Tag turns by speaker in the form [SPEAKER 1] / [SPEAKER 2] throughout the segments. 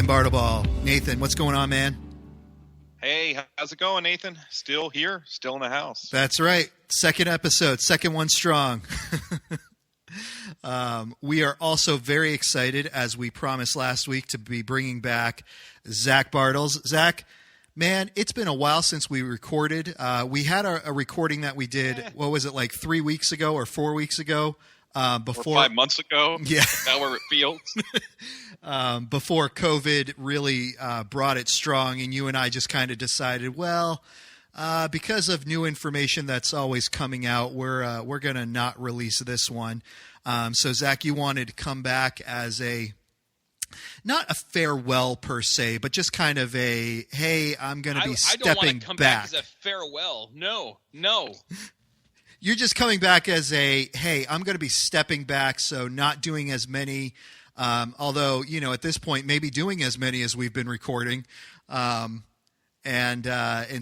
[SPEAKER 1] Nathan Bartleball. Nathan, what's going on, man?
[SPEAKER 2] Hey, how's it going, Nathan? Still here, still in the house.
[SPEAKER 1] That's right. Second episode, second one strong. We are also very excited, as we promised last week, to be bringing back Zach Bartles. Zach, man, it's been a while since we recorded. We had a recording that we did, what was it, like 3 weeks ago or 4 weeks ago?
[SPEAKER 2] Before, or 5 months ago.
[SPEAKER 1] Yeah.
[SPEAKER 2] Now where it feels.
[SPEAKER 1] Before COVID really brought it strong, and you and I just kind of decided, well, because of new information that's always coming out, we're going to not release this one. So, Zach, you wanted to come back as not a farewell per se, but just kind of a, hey, I'm going to be stepping back. I don't want to come back as a
[SPEAKER 3] farewell. No.
[SPEAKER 1] You're just coming back as a, hey, I'm going to be stepping back, so not doing as many, although, at this point, maybe doing as many as we've been recording. And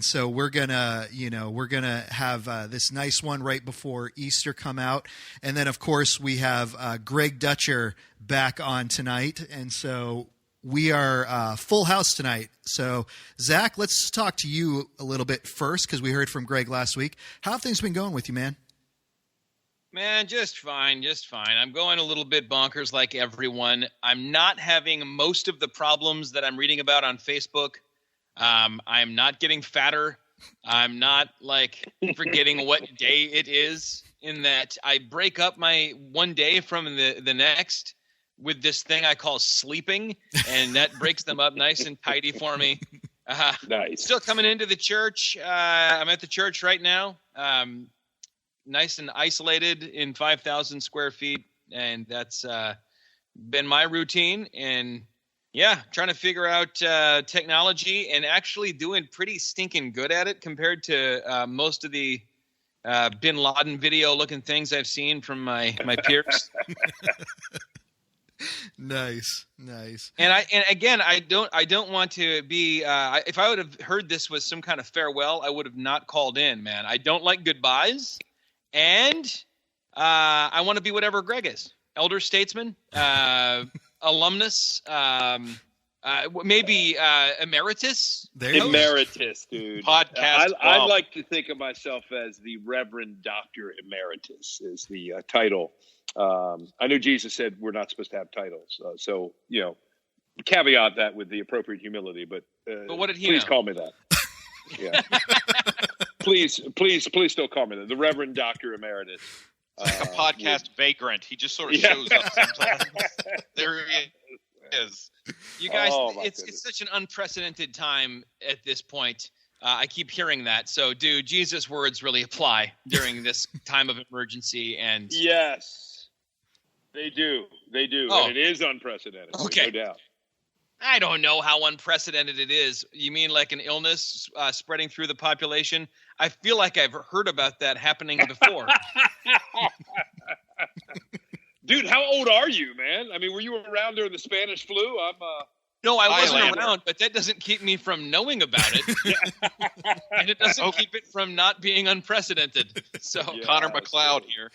[SPEAKER 1] so we're gonna have this nice one right before Easter come out. And then, of course, we have Greg Dutcher back on tonight. And so we are full house tonight. So, Zach, let's talk to you a little bit first, because we heard from Greg last week. How have things been going with you, man?
[SPEAKER 3] Man, just fine. I'm going a little bit bonkers like everyone. I'm not having most of the problems that I'm reading about on Facebook. I'm not getting fatter. I'm not forgetting what day it is, in that I break up my one day from the next with this thing I call sleeping, and that breaks them up nice and tidy for me.
[SPEAKER 4] Nice.
[SPEAKER 3] Still coming into the church. I'm at the church right now. Nice and isolated in 5,000 square feet. And that's been my routine. And yeah, trying to figure out technology, and actually doing pretty stinking good at it compared to most of the Bin Laden video looking things I've seen from my peers.
[SPEAKER 1] Nice.
[SPEAKER 3] And I don't want to be. If I would have heard this was some kind of farewell, I would have not called in, man. I don't like goodbyes, and I want to be whatever Greg is: elder statesman, alumnus, maybe emeritus.
[SPEAKER 4] Emeritus, dude.
[SPEAKER 2] Podcast.
[SPEAKER 4] I like to think of myself as the Reverend Dr. Emeritus is the title. I know Jesus said we're not supposed to have titles, so caveat that with the appropriate humility. But
[SPEAKER 3] what did he
[SPEAKER 4] please
[SPEAKER 3] know?
[SPEAKER 4] call me that. Yeah. please still call me that. The Reverend Dr. Emeritus.
[SPEAKER 2] It's like a podcast vagrant. He just sort of shows up sometimes. There he is.
[SPEAKER 3] You guys, it's such an unprecedented time at this point. I keep hearing that. So, do Jesus' words really apply during this time of emergency? And
[SPEAKER 4] yes, they do.
[SPEAKER 3] Oh.
[SPEAKER 4] And it is unprecedented.
[SPEAKER 3] Okay.
[SPEAKER 4] No doubt.
[SPEAKER 3] I don't know how unprecedented it is. You mean like an illness spreading through the population? I feel like I've heard about that happening before.
[SPEAKER 4] Dude, how old are you, man? I mean, were you around during the Spanish flu?
[SPEAKER 3] No, I wasn't around, but that doesn't keep me from knowing about it. And it doesn't keep it from not being unprecedented. So
[SPEAKER 4] yes,
[SPEAKER 2] Connor McLeod here.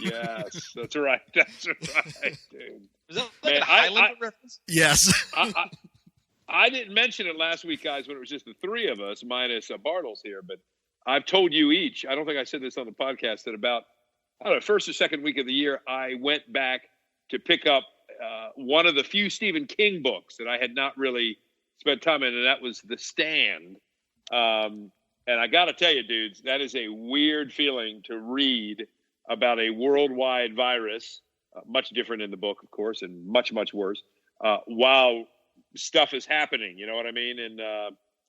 [SPEAKER 4] Yes, that's right. That's right, dude.
[SPEAKER 3] Is that like a Highlander reference?
[SPEAKER 1] Yes.
[SPEAKER 4] I didn't mention it last week, guys, when it was just the three of us, minus Bartles here, but I've told you each, I don't think I said this on the podcast, that about, first or second week of the year, I went back to pick up one of the few Stephen King books that I had not really spent time in, and that was The Stand. And I got to tell you, dudes, that is a weird feeling to read about a worldwide virus, much different in the book, of course, and much, much worse, while stuff is happening, you know what I mean,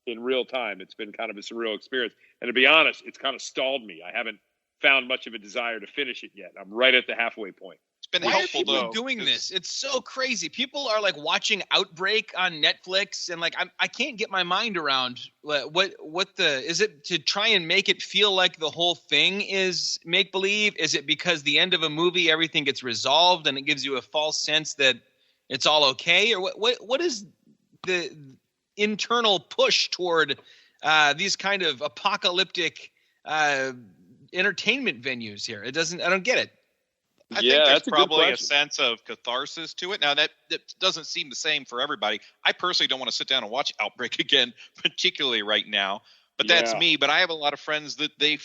[SPEAKER 4] in real time. It's been kind of a surreal experience. And to be honest, it's kind of stalled me. I haven't found much of a desire to finish it yet. I'm right at the halfway point.
[SPEAKER 2] It's been
[SPEAKER 3] Why
[SPEAKER 2] helpful,
[SPEAKER 3] are people
[SPEAKER 2] though,
[SPEAKER 3] doing this? It's so crazy. People are watching Outbreak on Netflix, and I can't get my mind around is it to try and make it feel like the whole thing is make believe? Is it because the end of a movie everything gets resolved and it gives you a false sense that it's all okay? Or what is the internal push toward these kind of apocalyptic entertainment venues here? I don't get it.
[SPEAKER 2] I think there's
[SPEAKER 4] that's
[SPEAKER 2] probably a
[SPEAKER 4] question.
[SPEAKER 2] sense of catharsis to it. Now, that doesn't seem the same for everybody. I personally don't want to sit down and watch Outbreak again, particularly right now. But that's
[SPEAKER 4] Yeah.
[SPEAKER 2] me. But I have a lot of friends that they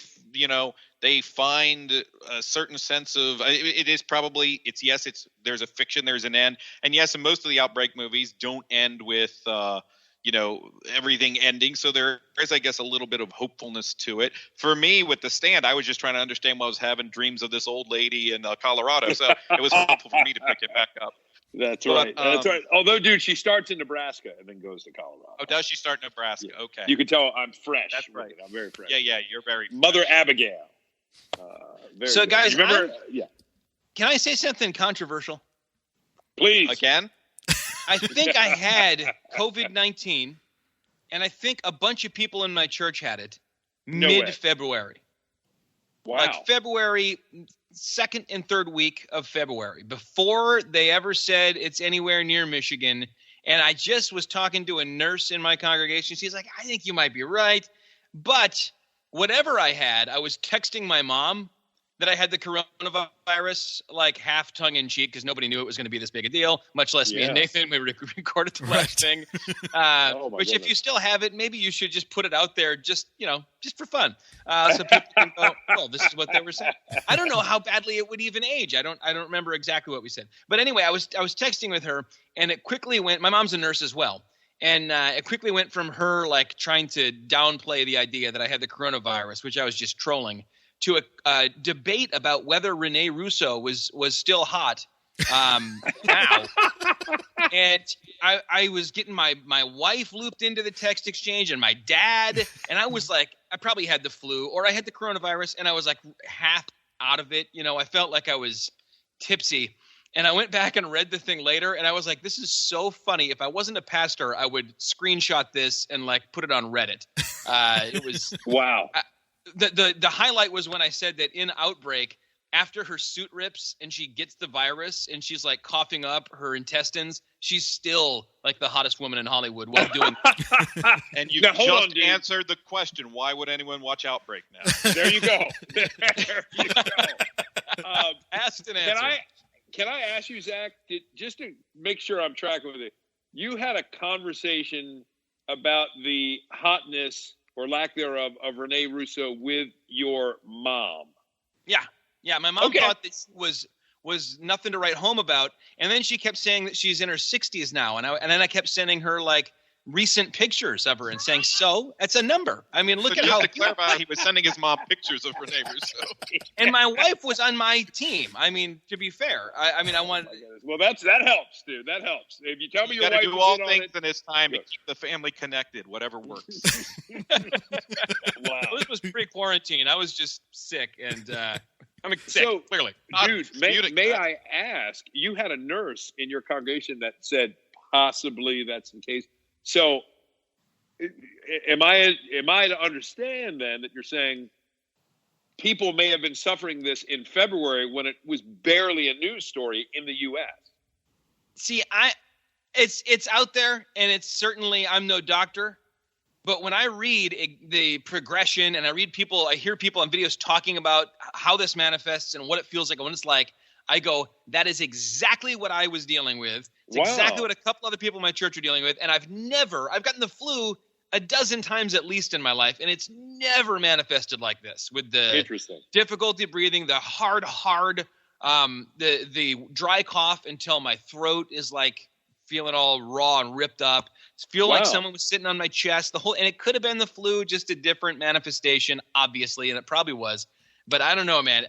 [SPEAKER 2] find a certain sense of it is probably there's a fiction, there's an end, and yes, and most of the Outbreak movies don't end with everything ending. So there is, I guess, a little bit of hopefulness to it. For me, with The Stand, I was just trying to understand why I was having dreams of this old lady in Colorado. So it was helpful for me to pick it back up.
[SPEAKER 4] That's right. That's right. Although, dude, she starts in Nebraska and then goes to Colorado.
[SPEAKER 2] Oh, does she start in Nebraska?
[SPEAKER 4] Yeah.
[SPEAKER 2] Okay.
[SPEAKER 4] You can tell I'm fresh.
[SPEAKER 2] That's right.
[SPEAKER 4] I'm very fresh.
[SPEAKER 2] Yeah, you're very
[SPEAKER 4] Mother Abigail. Very
[SPEAKER 3] So,
[SPEAKER 4] good.
[SPEAKER 3] guys,
[SPEAKER 4] remember? Yeah.
[SPEAKER 3] Can I say something controversial?
[SPEAKER 4] Please.
[SPEAKER 2] again.
[SPEAKER 3] I think I had COVID-19, and I think a bunch of people in my church had it
[SPEAKER 4] No way.
[SPEAKER 3] mid-February.
[SPEAKER 4] Wow.
[SPEAKER 3] Like February, second and third week of February, before they ever said it's anywhere near Michigan. And I just was talking to a nurse in my congregation. She's like, I think you might be right. But whatever I had, I was texting my mom that I had the coronavirus, like half tongue in cheek, because nobody knew it was going to be this big a deal, much less me and
[SPEAKER 4] Yes.
[SPEAKER 3] Nathan. We recorded the last thing.
[SPEAKER 4] Oh, my
[SPEAKER 3] Which, if
[SPEAKER 4] goodness.
[SPEAKER 3] you still have it, maybe you should just put it out there, just for fun, so people can go, "Oh, this is what they were saying." I don't know how badly it would even age. I don't remember exactly what we said. But anyway, I was texting with her, and it quickly went. My mom's a nurse as well. And it quickly went from her like trying to downplay the idea that I had the coronavirus, which I was just trolling, to a debate about whether Rene Russo was still hot now. And I was getting my wife looped into the text exchange and my dad. And I was like, I probably had the flu or I had the coronavirus. And I was like half out of it. I felt like I was tipsy. And I went back and read the thing later, and I was like, this is so funny. If I wasn't a pastor, I would screenshot this and like put it on Reddit. It was
[SPEAKER 4] Wow.
[SPEAKER 3] the highlight was when I said that in Outbreak, after her suit rips and she gets the virus and she's like coughing up her intestines, she's still like the hottest woman in Hollywood while doing that.
[SPEAKER 2] And you
[SPEAKER 4] Now, hold
[SPEAKER 2] just
[SPEAKER 4] on, dude.
[SPEAKER 2] answered the question, why would anyone watch Outbreak now?
[SPEAKER 4] There you go. There you go.
[SPEAKER 3] Asked and answered.
[SPEAKER 4] Can I ask you, Zach, just to make sure I'm tracking with it, you had a conversation about the hotness or lack thereof of Rene Russo with your mom.
[SPEAKER 3] Yeah, my mom
[SPEAKER 4] Okay.
[SPEAKER 3] thought this was nothing to write home about, and then she kept saying that she's in her 60s now, and then I kept sending her like recent pictures of her and saying, so it's a number. I mean, look
[SPEAKER 2] So
[SPEAKER 3] at
[SPEAKER 2] just
[SPEAKER 3] how
[SPEAKER 2] to clarify, he was sending his mom pictures of Rene Russo.
[SPEAKER 3] and my wife was on my team. I mean, to be fair, I wanted.
[SPEAKER 4] Well, that helps, dude. That helps. If you tell me
[SPEAKER 2] You
[SPEAKER 4] your
[SPEAKER 2] got to
[SPEAKER 4] wife
[SPEAKER 2] do
[SPEAKER 4] was
[SPEAKER 2] all
[SPEAKER 4] in on
[SPEAKER 2] things
[SPEAKER 4] it,
[SPEAKER 2] in this time to
[SPEAKER 4] Good.
[SPEAKER 2] keep the family connected, whatever works.
[SPEAKER 4] wow.
[SPEAKER 3] This was pre-quarantine. I was just sick, and I'm sick.
[SPEAKER 4] So,
[SPEAKER 3] Clearly,
[SPEAKER 4] Dude, may I ask, you had a nurse in your congregation that said possibly that's the case. So am I to understand then that you're saying people may have been suffering this in February when it was barely a news story in the U.S.?
[SPEAKER 3] see, it's out there, and it's certainly. I'm no doctor. But when I read the progression and I hear people on videos talking about how this manifests and what it feels like and what it's like, I go, that is exactly what I was dealing with. It's
[SPEAKER 4] Wow.
[SPEAKER 3] exactly what a couple other people in my church are dealing with. And I've gotten the flu a dozen times at least in my life, and it's never manifested like this with the
[SPEAKER 4] Interesting.
[SPEAKER 3] difficulty breathing, the hard, the dry cough until my throat is like feeling all raw and ripped up. Feel like
[SPEAKER 4] Wow.
[SPEAKER 3] someone was sitting on my chest. And it could have been the flu, just a different manifestation, obviously, and it probably was. But I don't know, man.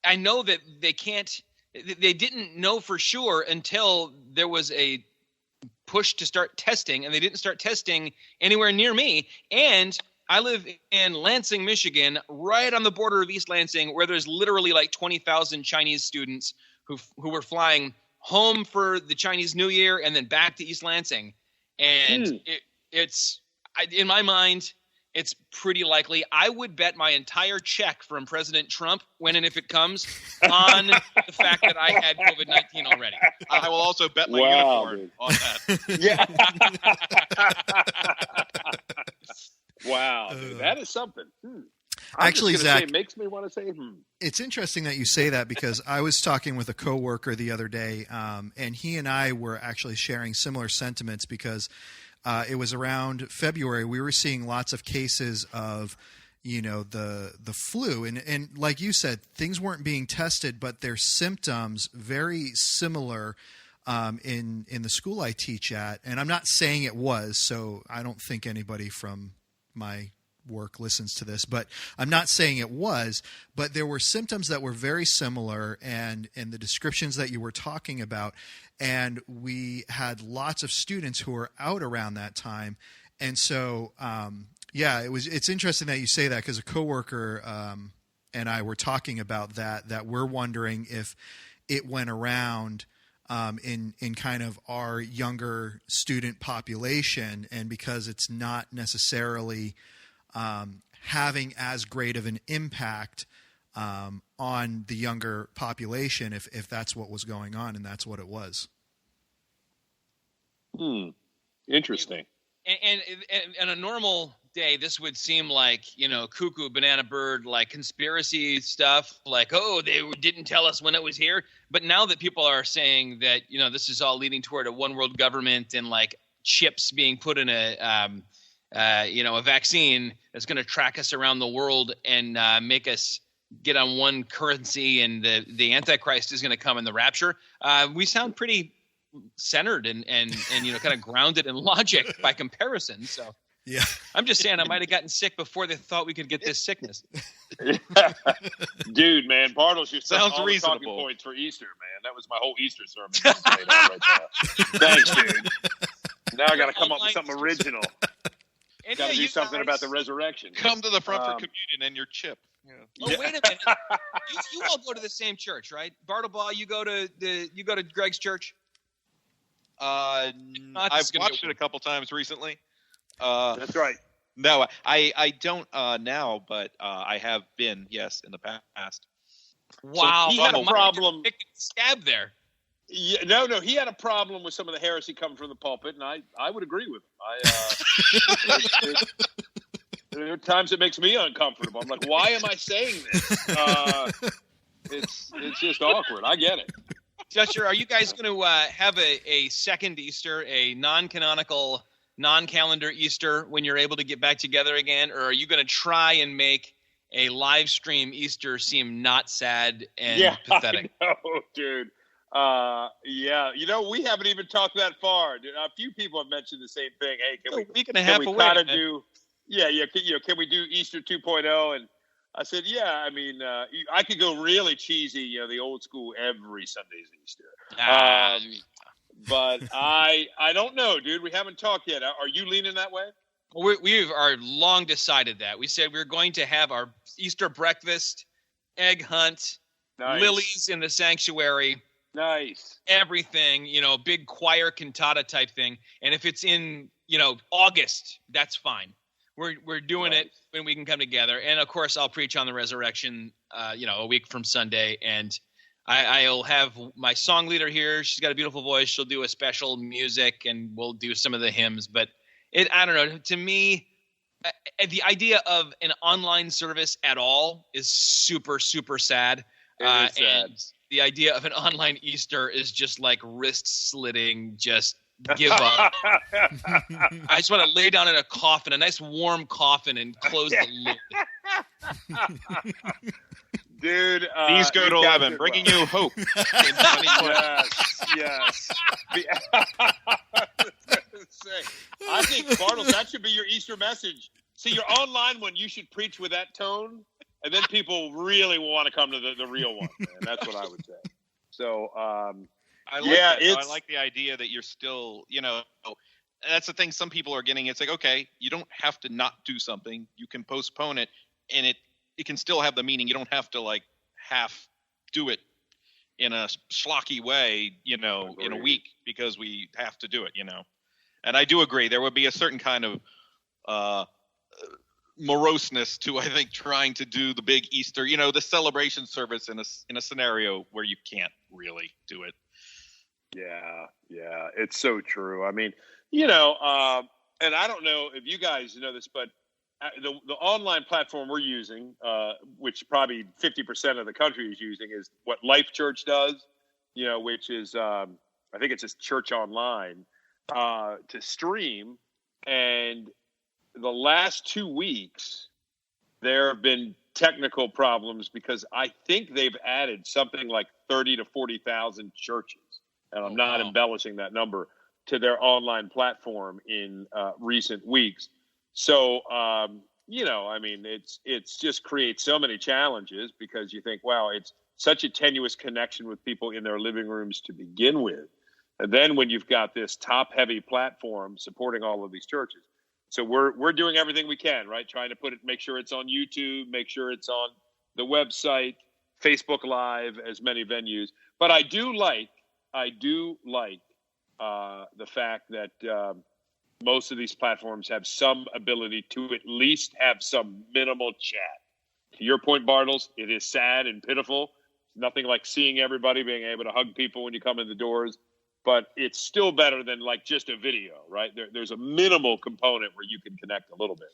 [SPEAKER 3] I know that they didn't know for sure until there was a push to start testing, and they didn't start testing anywhere near me. And I live in Lansing, Michigan, right on the border of East Lansing, where there's literally like 20,000 Chinese students who were flying home for the Chinese New Year and then back to East Lansing. And it's in my mind, it's pretty likely. I would bet my entire check from President Trump, when and if it comes, on the fact that I had COVID-19 already.
[SPEAKER 2] I will also bet my
[SPEAKER 4] Wow,
[SPEAKER 2] unicorn
[SPEAKER 4] dude.
[SPEAKER 2] on that.
[SPEAKER 4] Yeah. Wow. Dude, that is something.
[SPEAKER 1] Actually,
[SPEAKER 4] just
[SPEAKER 1] Zach,
[SPEAKER 4] say, it makes me want to say,
[SPEAKER 1] It's interesting that you say that because I was talking with a coworker the other day, and he and I were actually sharing similar sentiments because it was around February. We were seeing lots of cases of, the flu, and like you said, things weren't being tested, but their symptoms very similar in the school I teach at. And I'm not saying it was, so I don't think anybody from my work listens to this, but I'm not saying it was, but there were symptoms that were very similar and the descriptions that you were talking about. And we had lots of students who were out around that time. And so, it's interesting that you say that because a coworker and I were talking about that we're wondering if it went around in kind of our younger student population, and because it's not necessarily having as great of an impact on the younger population, if that's what was going on, and that's what it was.
[SPEAKER 4] Interesting.
[SPEAKER 3] And a normal day, this would seem like, cuckoo banana bird, like conspiracy stuff, like, oh, they didn't tell us when it was here. But now that people are saying that, this is all leading toward a one world government and like chips being put in a vaccine that's going to track us around the world and make us get on one currency, and the Antichrist is going to come in the rapture. We sound pretty centered and kind of grounded in logic by comparison. So
[SPEAKER 1] yeah,
[SPEAKER 3] I'm just saying I might have gotten sick before they thought we could get this sickness.
[SPEAKER 4] Dude, man, Bartles just
[SPEAKER 2] sounds
[SPEAKER 4] all
[SPEAKER 2] reasonable.
[SPEAKER 4] The talking points for Easter, man. That was my whole Easter sermon. Right there. Thanks, dude. Now I got to come up with something original. Got to do something about the resurrection.
[SPEAKER 2] Come to the front for communion and your chip.
[SPEAKER 3] Yeah. Oh, wait a minute! you all go to the same church, right? Bartleball, you go to Greg's church.
[SPEAKER 2] I've watched it a couple times recently.
[SPEAKER 4] That's right.
[SPEAKER 2] No, I don't now, but I have been, yes, in the past.
[SPEAKER 3] Wow,
[SPEAKER 4] so he had a problem.
[SPEAKER 3] Stab there.
[SPEAKER 4] Yeah, no, he had a problem with some of the heresy coming from the pulpit, and I would agree with him. There are times it makes me uncomfortable. I'm like, why am I saying this? It's just awkward. I get it.
[SPEAKER 3] Jester, are you guys going to have a second Easter, a non-canonical, non-calendar Easter when you're able to get back together again? Or are you going to try and make a live stream Easter seem not sad and pathetic?
[SPEAKER 4] I know, dude. We haven't even talked that far. Dude, a few people have mentioned the same thing. Hey, can we kind of do? Can we do Easter 2.0? And I said, I mean, I could go really cheesy, the old school every Sunday's Easter. But I don't know, dude. We haven't talked yet. Are you leaning that way?
[SPEAKER 3] We are long decided that. We said we're going to have our Easter breakfast, egg hunt, lilies in the sanctuary.
[SPEAKER 4] Nice.
[SPEAKER 3] Everything, big choir cantata type thing. And if it's in, August, that's fine. We're doing it when we can come together. And of course I'll preach on the resurrection, a week from Sunday. And I'll have my song leader here. She's got a beautiful voice. She'll do a special music and we'll do some of the hymns, but I don't know, to me, the idea of an online service at all is super, super sad.
[SPEAKER 4] It is sad.
[SPEAKER 3] And the idea of an online Easter is just like wrist slitting, just give up. I just want to lay down in a coffin, a nice warm coffin, and close the lid.
[SPEAKER 4] Dude,
[SPEAKER 2] these go to 11, bringing you hope in 2020.
[SPEAKER 4] Yes. I think, Bartles, that should be your Easter message. See, your online one, you should preach with that tone, and then people really will want to come to the real one, man. That's what I would say. So,
[SPEAKER 2] I like the idea that you're still, that's the thing some people are getting. It's like, okay, you don't have to not do something. You can postpone it, and it can still have the meaning. You don't have to like half do it in a schlocky way, in a week because we have to do it, And I do agree. There would be a certain kind of moroseness to, I think, trying to do the big Easter, the celebration service in a scenario where you can't really do it.
[SPEAKER 4] Yeah, it's so true. I mean, and I don't know if you guys know this, but the online platform we're using, which probably 50% of the country is using, is what Life Church does, which is, I think it's just Church Online, to stream. And the last 2 weeks, there have been technical problems because I think they've added something like 30 to 40,000 churches, and I'm not embellishing that number, to their online platform in recent weeks. So, it's just creates so many challenges because you think, wow, it's such a tenuous connection with people in their living rooms to begin with. And then when you've got this top-heavy platform supporting all of these churches. So we're doing everything we can, right? Trying to make sure it's on YouTube, make sure it's on the website, Facebook Live, as many venues. But I do like the fact that most of these platforms have some ability to at least have some minimal chat. To your point, Bartles, it is sad and pitiful. Nothing like seeing everybody, being able to hug people when you come in the doors. But it's still better than like just a video, right? There's a minimal component where you can connect a little bit.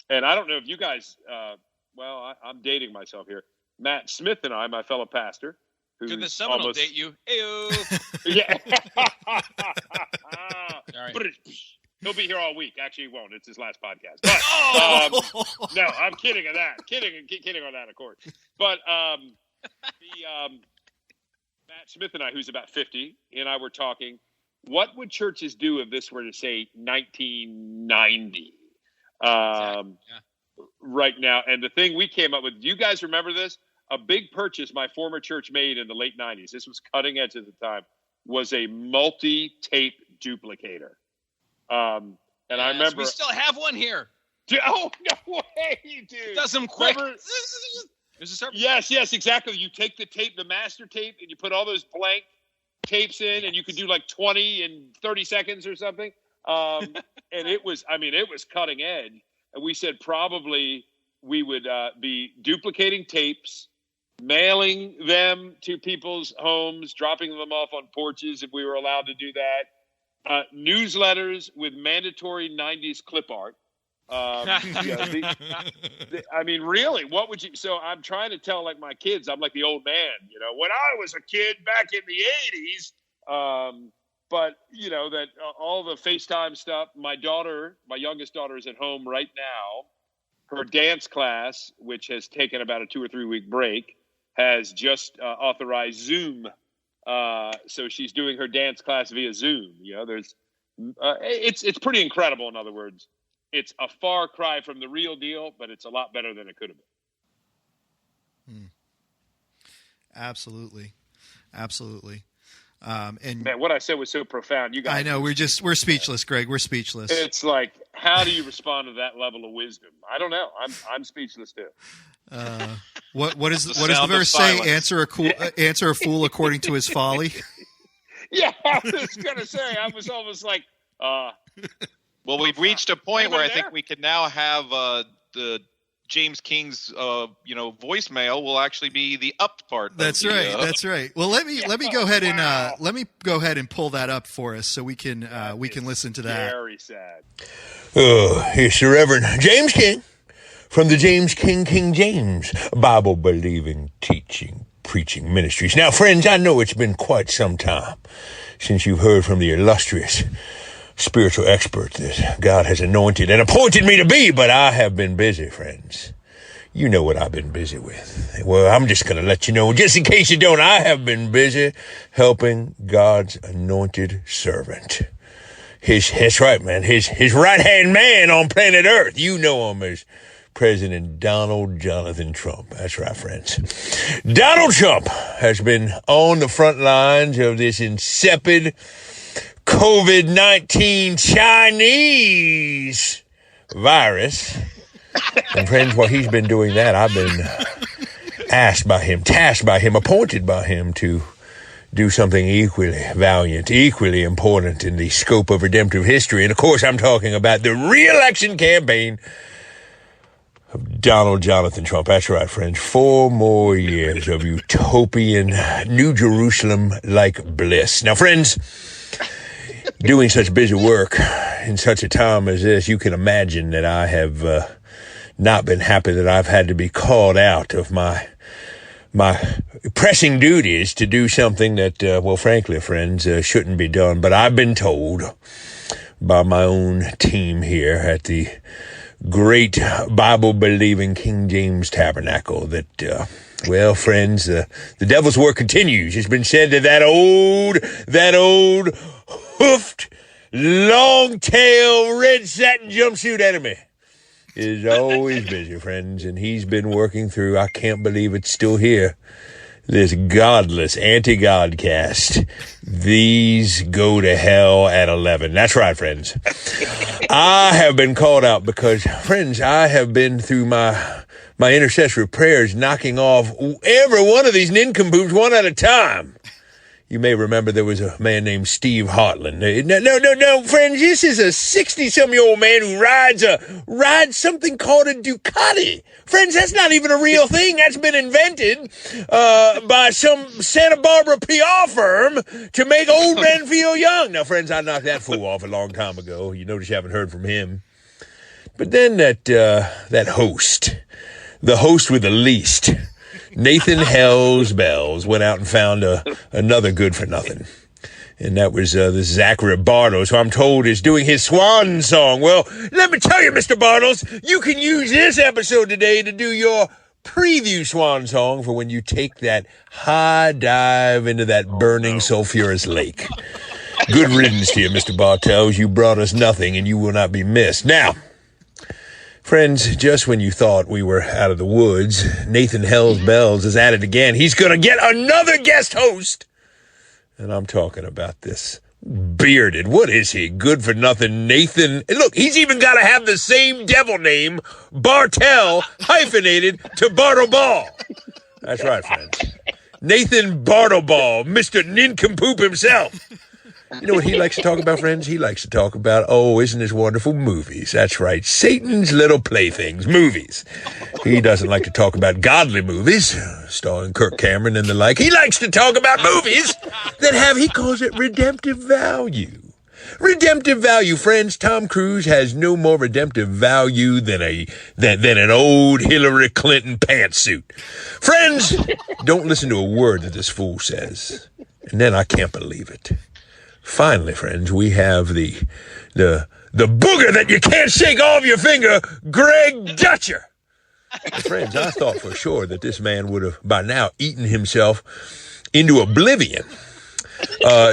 [SPEAKER 4] And I don't know if you guys, I'm dating myself here. Matt Smith and I, my fellow pastor,
[SPEAKER 3] Could the Seminole date you? Ayo.
[SPEAKER 4] Yeah.
[SPEAKER 3] Sorry.
[SPEAKER 4] He'll be here all week. Actually, he won't. It's his last podcast. But, no, I'm kidding on that. Kidding on that, of course. But Matt Smith and I, who's about 50, he and I were talking, what would churches do if this were to say 1990 right now? And the thing we came up with, do you guys remember this? A big purchase my former church made in the late 90s, this was cutting edge at the time, was a multi-tape duplicator. And I remember...
[SPEAKER 3] We still have one here.
[SPEAKER 4] Oh, no way, dude.
[SPEAKER 3] Does them quick.
[SPEAKER 4] Yes, exactly. You take the tape, the master tape, and you put all those blank tapes in, and you could do like 20 in 30 seconds or something. And it was cutting edge. And we said probably we would be duplicating tapes, mailing them to people's homes, dropping them off on porches if we were allowed to do that. Newsletters with mandatory 90s clip art. Really, what would you? So I'm trying to tell like my kids, I'm like the old man, when I was a kid back in the 80s. But that all the FaceTime stuff. My youngest daughter is at home right now. Her dance class, which has taken about a 2 or 3 week break, has just authorized Zoom. So she's doing her dance class via Zoom. It's pretty incredible. In other words, it's a far cry from the real deal, but it's a lot better than it could have been.
[SPEAKER 1] Absolutely.
[SPEAKER 4] And man, what I said was so profound. You guys,
[SPEAKER 1] I know we're speechless, Greg. We're speechless.
[SPEAKER 4] It's like, how do you respond to that level of wisdom? I don't know. I'm speechless too.
[SPEAKER 1] What does the verse say? Answer a fool according to his folly.
[SPEAKER 4] Yeah, I was gonna say. I was almost like.
[SPEAKER 2] Well, we've reached a point where I think we can now have the James King's voicemail will actually be the up part.
[SPEAKER 1] That's right. Well, let me go ahead and pull that up for us so we can listen to that.
[SPEAKER 4] Very sad.
[SPEAKER 5] It's the Reverend James King from the James King James Bible believing, teaching, preaching ministries. Now, friends, I know it's been quite some time since you've heard from the illustrious spiritual expert that God has anointed and appointed me to be, but I have been busy, friends. You know what I've been busy with. Well, I'm just going to let you know, just in case you don't, I have been busy helping God's anointed servant. That's right, man. His right-hand man on planet Earth. You know him as President Donald Jonathan Trump. That's right, friends. Donald Trump has been on the front lines of this insipid COVID-19 Chinese virus. And friends, while he's been doing that, I've been tasked by him, appointed by him to do something equally valiant, equally important in the scope of redemptive history. And of course, I'm talking about the re-election campaign of Donald Jonathan Trump. That's right, friends. 4 more years of utopian New Jerusalem-like bliss. Now, friends, doing such busy work in such a time as this, you can imagine that I have not been happy that I've had to be called out of my pressing duties to do something that, well, frankly, friends, shouldn't be done. But I've been told by my own team here at the great Bible-believing King James Tabernacle that, well, friends, the devil's work continues. It's been said that that old hoofed, long-tailed, red satin jumpsuit enemy is always busy, friends, and he's been working through, I can't believe it's still here, this godless anti-God cast. These go to hell at 11. That's right, friends. I have been called out because, friends, I have been through my intercessory prayers knocking off every one of these nincompoops one at a time. You may remember there was a man named Steve Hartland. No, friends, this is a 60-some-year-old man who rides something called a Ducati. Friends, that's not even a real thing. That's been invented by some Santa Barbara PR firm to make old men feel young. Now, friends, I knocked that fool off a long time ago. You notice you haven't heard from him. But then that host, the host with the least, Nathan Hell's Bells, went out and found another good-for-nothing. And that was this Zachary Bartles, who I'm told is doing his swan song. Well, let me tell you, Mr. Bartles, you can use this episode today to do your preview swan song for when you take that high dive into that burning sulfurous lake. Good riddance to you, Mr. Bartels. You brought us nothing, and you will not be missed. Now, friends, just when you thought we were out of the woods, Nathan Hell's Bells is at it again. He's going to get another guest host. And I'm talking about this bearded, what is he, good-for-nothing Nathan. Look, he's even got to have the same devil name, Bartel, hyphenated to Bartleball. That's right, friends. Nathan Bartleball, Mr. Nincompoop himself. You know what he likes to talk about, friends? He likes to talk about, oh, isn't this wonderful, movies. That's right, Satan's little playthings, movies. He doesn't like to talk about godly movies, starring Kirk Cameron and the like. He likes to talk about movies that have, he calls it, redemptive value. Redemptive value, friends. Tom Cruise has no more redemptive value than an old Hillary Clinton pantsuit. Friends, don't listen to a word that this fool says. And then I can't believe it. Finally, friends, we have the booger that you can't shake off your finger, Greg Dutcher. Friends, I thought for sure that this man would have by now eaten himself into oblivion.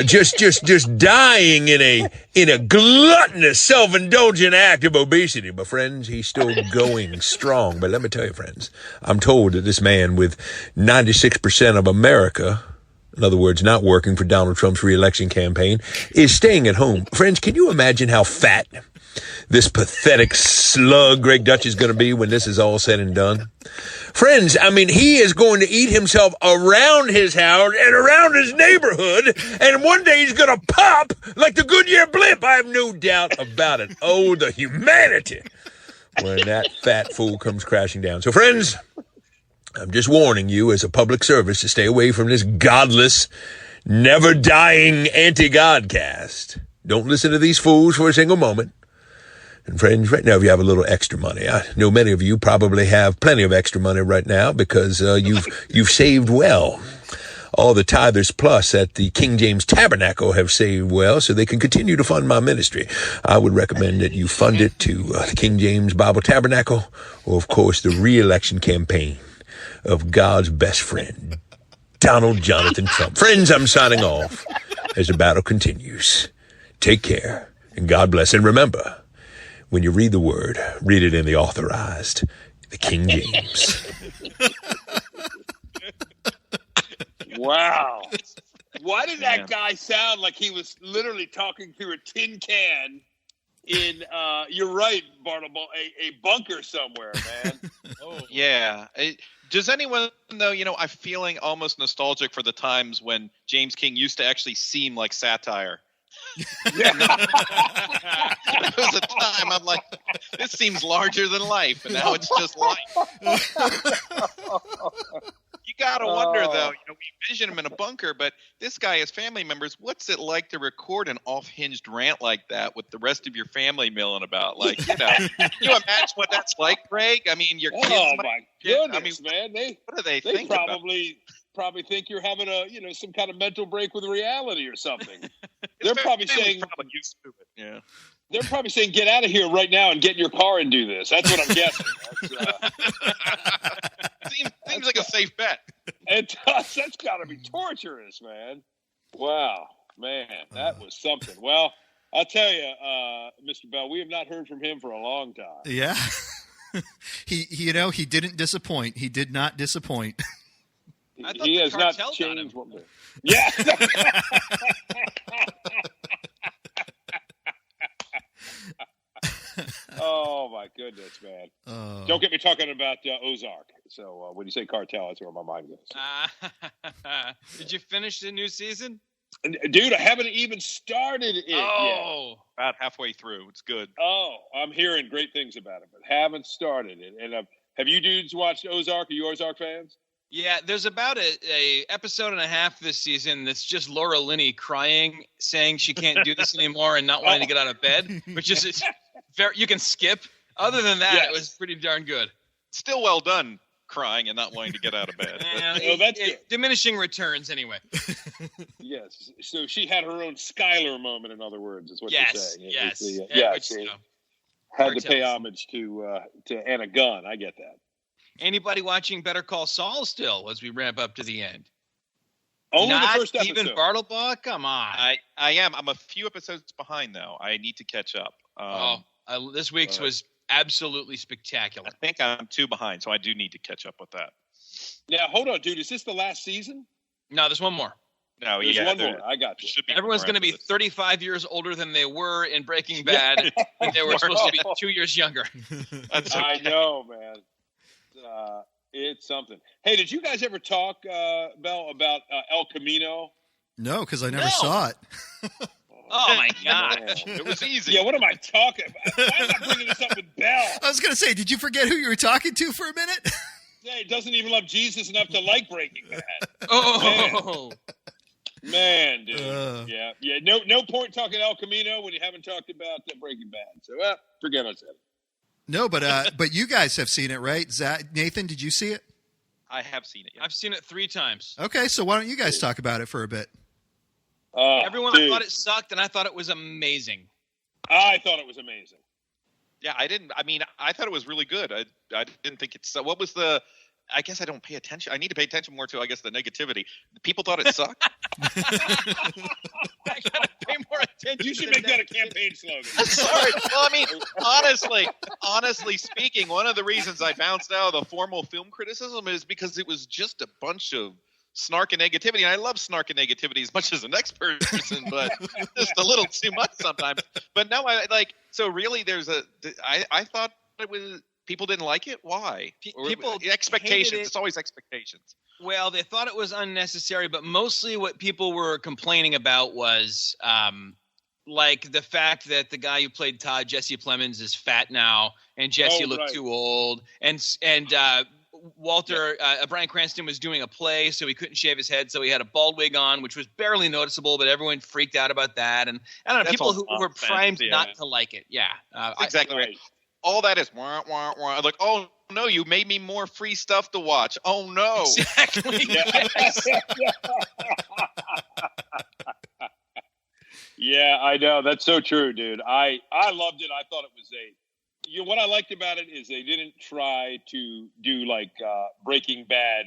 [SPEAKER 5] Just dying in a gluttonous, self-indulgent act of obesity. But friends, he's still going strong. But let me tell you, friends, I'm told that this man with 96% of America, in other words, not working for Donald Trump's re-election campaign, is staying at home. Friends, can you imagine how fat this pathetic slug Greg Dutch is going to be when this is all said and done? Friends, I mean, he is going to eat himself around his house and around his neighborhood, and one day he's going to pop like the Goodyear blimp. I have no doubt about it. Oh, the humanity when that fat fool comes crashing down. So, friends, I'm just warning you as a public service to stay away from this godless, never-dying anti-God cast. Don't listen to these fools for a single moment. And friends, right now, if you have a little extra money, I know many of you probably have plenty of extra money right now because you've saved well. All the Tithers Plus at the King James Tabernacle have saved well so they can continue to fund my ministry. I would recommend that you fund it to the King James Bible Tabernacle or, of course, the re-election campaign of God's best friend, Donald Jonathan Trump. Friends, I'm signing off as the battle continues. Take care, and God bless. And remember, when you read the word, read it in the authorized, the King James.
[SPEAKER 4] Wow. Why did that guy sound like he was literally talking through a tin can in, you're right, Bartleball, a bunker somewhere, man?
[SPEAKER 2] Oh. Yeah. Does anyone know, I'm feeling almost nostalgic for the times when James King used to actually seem like satire. There was a time I'm like, this seems larger than life, and now it's just life. You gotta wonder, though. envision him in a bunker, but this guy has family members. What's it like to record an off-hinged rant like that with the rest of your family milling about? Like, can you imagine what that's like, Greg? I mean, your kids.
[SPEAKER 4] Oh my goodness,
[SPEAKER 2] I mean,
[SPEAKER 4] man!
[SPEAKER 2] What do they
[SPEAKER 4] They
[SPEAKER 2] think about?
[SPEAKER 4] probably think you're having some kind of mental break with reality or something.
[SPEAKER 2] His
[SPEAKER 4] They're probably
[SPEAKER 2] family's
[SPEAKER 4] saying
[SPEAKER 2] probably used to it. Yeah.
[SPEAKER 4] they're probably saying, "Get out of here right now and get in your car and do this." That's what I'm guessing.
[SPEAKER 2] Seems like a safe bet.
[SPEAKER 4] It does. That's got to be torturous, man. Wow, man, that was something. Well, I'll tell you, Mr. Bell, we have not heard from him for a long time.
[SPEAKER 1] Yeah. He didn't disappoint. He did not disappoint.
[SPEAKER 3] I thought
[SPEAKER 4] He
[SPEAKER 3] the
[SPEAKER 4] has not
[SPEAKER 3] cartel got him.
[SPEAKER 4] changed one bit. Yeah. Oh my goodness, man! Don't get me talking about Ozark. So when you say cartel, that's where my mind goes.
[SPEAKER 3] Did you finish the new season?
[SPEAKER 4] Dude, I haven't even started it yet.
[SPEAKER 3] Oh,
[SPEAKER 2] About halfway through. It's good.
[SPEAKER 4] Oh, I'm hearing great things about it, but haven't started it. And have you dudes watched Ozark? Are you Ozark fans?
[SPEAKER 3] yeah. There's about a episode and a half this season that's just Laura Linney crying, saying she can't do this anymore and not wanting to get out of bed, which is it's very you can skip. Other than that,
[SPEAKER 4] Yes.
[SPEAKER 3] it was pretty darn good.
[SPEAKER 2] Still well done, crying and not wanting to get out of bed.
[SPEAKER 4] Oh, that's good.
[SPEAKER 3] Diminishing returns, anyway.
[SPEAKER 4] Yes. So she had her own Skylar moment, in other words, is what you're
[SPEAKER 3] Yes,
[SPEAKER 4] saying.
[SPEAKER 3] yes.
[SPEAKER 4] Yeah,
[SPEAKER 3] Which,
[SPEAKER 4] she
[SPEAKER 3] you know,
[SPEAKER 4] had to pay
[SPEAKER 3] cartels.
[SPEAKER 4] homage to Anna Gunn. I get that.
[SPEAKER 3] Anybody watching Better Call Saul still as we ramp up to the end?
[SPEAKER 4] Only
[SPEAKER 3] Not
[SPEAKER 4] the first episode.
[SPEAKER 3] even Bartlebaugh? Come on.
[SPEAKER 2] I am. I'm a few episodes behind though. I need to catch up.
[SPEAKER 3] This week's was absolutely spectacular.
[SPEAKER 2] I think I'm 2 behind, so I do need to catch up with that.
[SPEAKER 4] Now, hold on, dude. Is this the last season?
[SPEAKER 3] No, there's one more.
[SPEAKER 2] No,
[SPEAKER 4] There's
[SPEAKER 2] yeah,
[SPEAKER 4] one
[SPEAKER 2] there
[SPEAKER 4] more. I got you.
[SPEAKER 2] should be.
[SPEAKER 3] Everyone's
[SPEAKER 2] more
[SPEAKER 3] going to be
[SPEAKER 2] after this.
[SPEAKER 3] 35 years older than they were in Breaking Bad, and they were supposed to be 2 years younger.
[SPEAKER 2] That's
[SPEAKER 4] I
[SPEAKER 2] okay.
[SPEAKER 4] know, man. It's something. Hey, did you guys ever talk, Bell, about El Camino?
[SPEAKER 1] No, because I never
[SPEAKER 3] No.
[SPEAKER 1] saw it.
[SPEAKER 3] Oh, my God.
[SPEAKER 2] It was easy.
[SPEAKER 4] Yeah, what am I talking about? Why am I bringing this up with Bell?
[SPEAKER 1] I was going to say, did you forget who you were talking to for a minute?
[SPEAKER 4] Yeah, he doesn't even love Jesus enough to like Breaking Bad.
[SPEAKER 3] Oh,
[SPEAKER 4] Man, dude. Yeah. No point talking El Camino when you haven't talked about Breaking Bad. So, forget I said it.
[SPEAKER 1] No, but you guys have seen it, right? Nathan, did you see it?
[SPEAKER 2] I have seen it. Yeah.
[SPEAKER 3] I've seen it 3 times.
[SPEAKER 1] Okay, so why don't you guys talk about it for a bit?
[SPEAKER 3] Everyone
[SPEAKER 4] Dude,
[SPEAKER 3] thought it sucked, and I thought it was amazing.
[SPEAKER 4] I thought it was amazing.
[SPEAKER 2] Yeah, I didn't. I mean, I thought it was really good. I didn't think it's. What was the? I guess I don't pay attention. I need to pay attention more to, I guess, the negativity. People thought it sucked.
[SPEAKER 3] I gotta pay more attention.
[SPEAKER 4] You should
[SPEAKER 3] to
[SPEAKER 4] make that a campaign slogan.
[SPEAKER 2] Sorry. Well, I mean, honestly speaking, one of the reasons I bounced out of the formal film criticism is because it was just a bunch of snark and negativity. And I love snark and negativity as much as the next person, but just a little too much sometimes. But no, so really I thought it was, people didn't like it. Why?
[SPEAKER 3] People
[SPEAKER 2] expectations.
[SPEAKER 3] hated it.
[SPEAKER 2] It's always expectations.
[SPEAKER 3] Well, they thought it was unnecessary, but mostly what people were complaining about was like the fact that the guy who played Todd, Jesse Plemons, is fat now, and Jesse looked
[SPEAKER 4] right.
[SPEAKER 3] too old, and Walter Bryan Cranston was doing a play, so he couldn't shave his head, so he had a bald wig on, which was barely noticeable, but everyone freaked out about that, and I don't know,
[SPEAKER 2] That's
[SPEAKER 3] people
[SPEAKER 2] all
[SPEAKER 3] who were
[SPEAKER 2] nonsense,
[SPEAKER 3] primed
[SPEAKER 2] yeah.
[SPEAKER 3] not to like it. Yeah,
[SPEAKER 2] Exactly right. All that is wah, wah, wah. Like, oh no, you made me more free stuff to watch. Oh no.
[SPEAKER 3] Exactly. Yes.
[SPEAKER 4] Yeah, I know. That's so true, dude. I loved it. I thought it was what I liked about it is they didn't try to do like Breaking Bad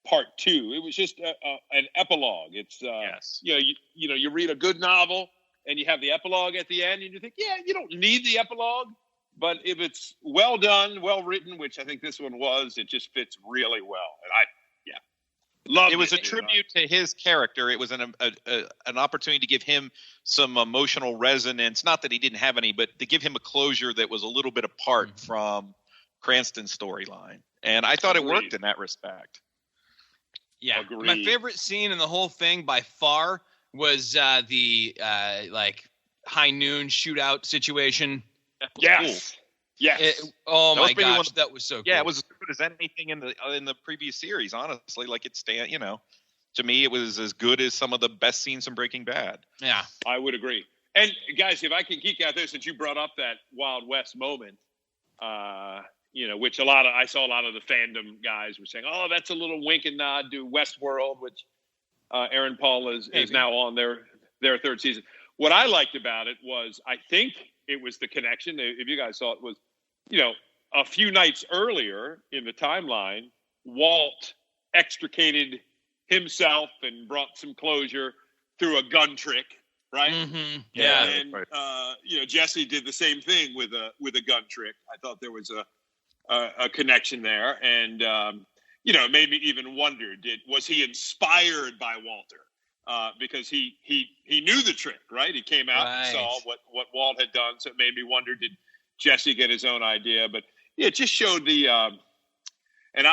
[SPEAKER 4] Part 2. It was just an epilogue. It's
[SPEAKER 2] Yes.
[SPEAKER 4] you read a good novel and you have the epilogue at the end and you think, yeah, you don't need the epilogue, but if it's well done, well written, which I think this one was, it just fits really well. And loved
[SPEAKER 2] It was a
[SPEAKER 4] dude.
[SPEAKER 2] tribute to his character. It was an opportunity to give him some emotional resonance. Not that he didn't have any, but to give him a closure that was a little bit apart from Cranston's storyline. And I thought it
[SPEAKER 4] Agreed.
[SPEAKER 2] worked in that respect.
[SPEAKER 3] Yeah,
[SPEAKER 4] Agreed.
[SPEAKER 3] my favorite scene in the whole thing by far was the like high noon shootout situation.
[SPEAKER 4] Yes. Yes.
[SPEAKER 3] Oh
[SPEAKER 2] That
[SPEAKER 3] my
[SPEAKER 2] was maybe one
[SPEAKER 3] gosh,
[SPEAKER 2] of-
[SPEAKER 3] that was so cool.
[SPEAKER 2] Yeah, it was as good as anything in the previous series. Honestly, like it stand. to me, it was as good as some of the best scenes from Breaking Bad.
[SPEAKER 3] Yeah.
[SPEAKER 4] I would agree. And guys, if I can geek out there, since you brought up that Wild West moment, which I saw a lot of the fandom guys were saying, oh, that's a little wink and nod to Westworld, which Aaron Paul is now on their third season. What I liked about it was, I think it was the connection. If you guys saw it, was, a few nights earlier in the timeline, Walt extricated himself and brought some closure through a gun trick, right?
[SPEAKER 3] Mm-hmm.
[SPEAKER 2] Yeah.
[SPEAKER 4] And Jesse did the same thing with a gun trick. I thought there was a connection there, and it made me even wonder: was he inspired by Walter? Because he knew the trick, right? He came out and saw what Walt had done, so it made me wonder: did Jesse get his own idea? But yeah, it just showed the. And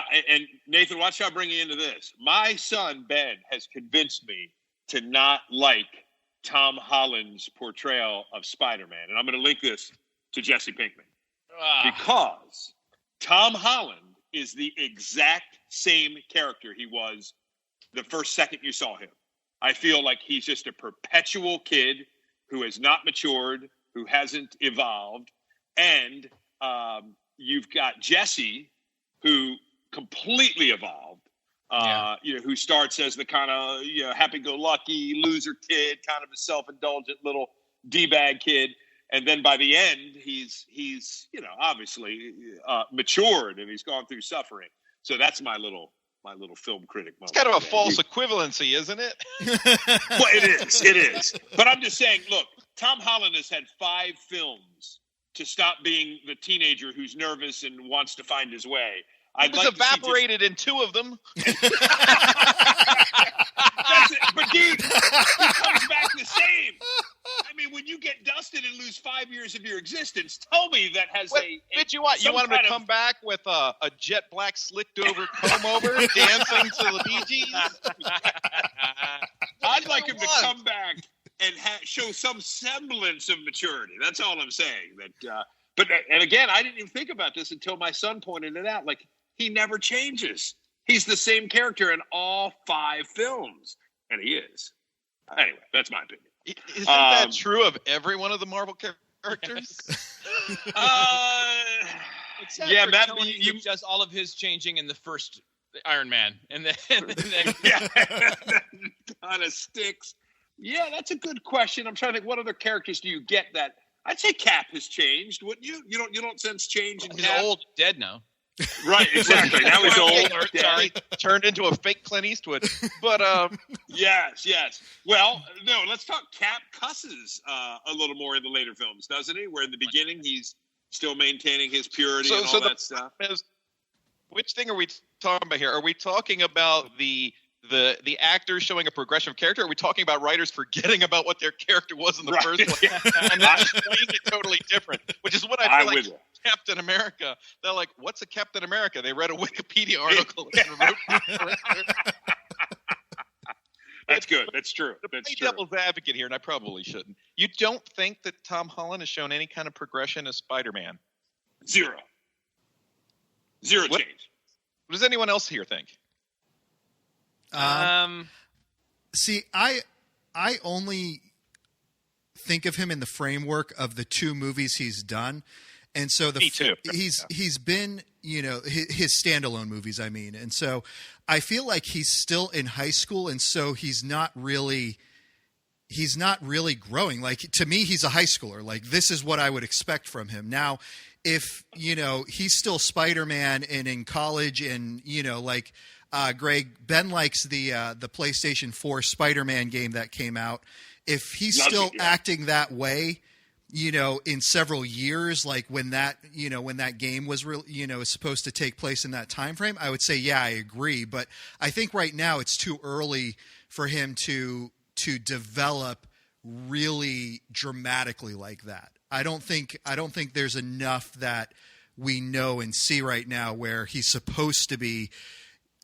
[SPEAKER 4] Nathan, watch how I bring you into this. My son Ben has convinced me to not like Tom Holland's portrayal of Spider-Man, and I'm going to link this to Jesse Pinkman because Tom Holland is the exact same character he was the first second you saw him. I feel like he's just a perpetual kid who has not matured, who hasn't evolved, and you've got Jesse, who completely evolved, who starts as the kind of happy-go-lucky loser kid, kind of a self-indulgent little D-bag kid, and then by the end he's obviously matured and he's gone through suffering. So that's my little film critic moment.
[SPEAKER 2] It's kind of a false equivalency, isn't it?
[SPEAKER 4] Well, it is. But I'm just saying, look, Tom Holland has had 5 films to stop being the teenager who's nervous and wants to find his way.
[SPEAKER 2] He was evaporated in 2 of them.
[SPEAKER 4] That's it. But dude, he comes back the same. I mean, when you get dusted and lose 5 years of your existence, tell me that has
[SPEAKER 2] you want him to come back with a jet black slicked over comb over, dancing to the Bee Gees?
[SPEAKER 4] I'd like him to come back and show some semblance of maturity. That's all I'm saying. But again, I didn't even think about this until my son pointed it out. Like, he never changes. He's the same character in all 5 films, and he is. Anyway, that's my opinion.
[SPEAKER 2] Isn't that true of every one of the Marvel characters?
[SPEAKER 3] Except
[SPEAKER 4] yeah,
[SPEAKER 3] for
[SPEAKER 4] Matt,
[SPEAKER 3] Tony,
[SPEAKER 4] you
[SPEAKER 3] does all of his changing in the first Iron Man, and then
[SPEAKER 4] yeah, that kind of sticks. Yeah, that's a good question. I'm trying to think, what other characters do you get that? I'd say Cap has changed, wouldn't you? You don't sense change in
[SPEAKER 3] he's
[SPEAKER 4] Cap?
[SPEAKER 3] old, dead now.
[SPEAKER 4] Right, exactly. Now he's old.
[SPEAKER 2] Sorry, turned into a fake Clint Eastwood. But
[SPEAKER 4] yes. Well, no, let's talk. Cap cusses a little more in the later films, doesn't he? Where in the beginning he's still maintaining his purity and all that stuff.
[SPEAKER 2] Which thing are we talking about here? Are we talking about the actors showing a progression of character? Or are we talking about writers forgetting about what their character was in the first place and then playing it totally different? Which is what I feel like Captain America. They're like, what's a Captain America? They read a Wikipedia article.
[SPEAKER 4] That's good. That's true.
[SPEAKER 2] That's true. Devil's advocate here, and I probably shouldn't. You don't think that Tom Holland has shown any kind of progression as Spider-Man?
[SPEAKER 4] Zero change.
[SPEAKER 2] What does anyone else here think?
[SPEAKER 1] See, I only think of him in the framework of the 2 movies he's done, and so
[SPEAKER 2] Me too.
[SPEAKER 1] he's been his standalone movies. I mean, and so I feel like he's still in high school, and so he's not really growing. Like, to me, he's a high schooler. Like, this is what I would expect from him now. If he's still Spider-Man and in college, and Greg, Ben likes the PlayStation 4 Spider-Man game that came out. If he's still acting that way, in several years, like when that game was is supposed to take place in that time frame, I would say, yeah, I agree. But I think right now it's too early for him to develop really dramatically like that. I don't think there's enough that we know and see right now where he's supposed to be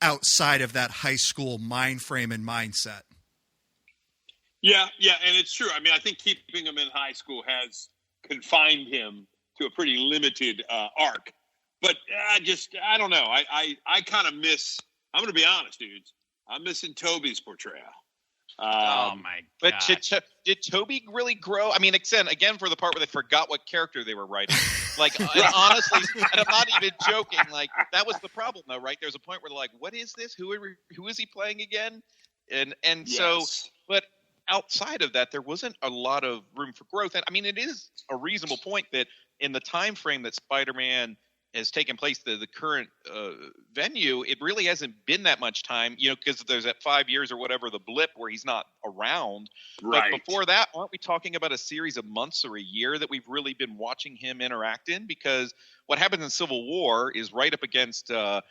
[SPEAKER 1] outside of that high school mind frame and mindset.
[SPEAKER 4] Yeah, and it's true. I mean, I think keeping him in high school has confined him to a pretty limited arc. But I don't know. I kind of miss. I'm going to be honest, dudes. I'm missing Toby's portrayal.
[SPEAKER 3] Oh my god!
[SPEAKER 2] But did Toby really grow? I mean, again for the part where they forgot what character they were writing. Like, and honestly, and I'm not even joking. Like, that was the problem, though, right? There's a point where they're like, "What is this? Who is he playing again?" And
[SPEAKER 4] Yes.
[SPEAKER 2] so, but outside of that, there wasn't a lot of room for growth. And I mean, it is a reasonable point that in the time frame that Spider-Man has taken place, the current venue, it really hasn't been that much time, because there's that 5 years or whatever, the blip where he's not around.
[SPEAKER 4] Right.
[SPEAKER 2] But before that, aren't we talking about a series of months or a year that we've really been watching him interact in? Because what happens in Civil War is right up against, I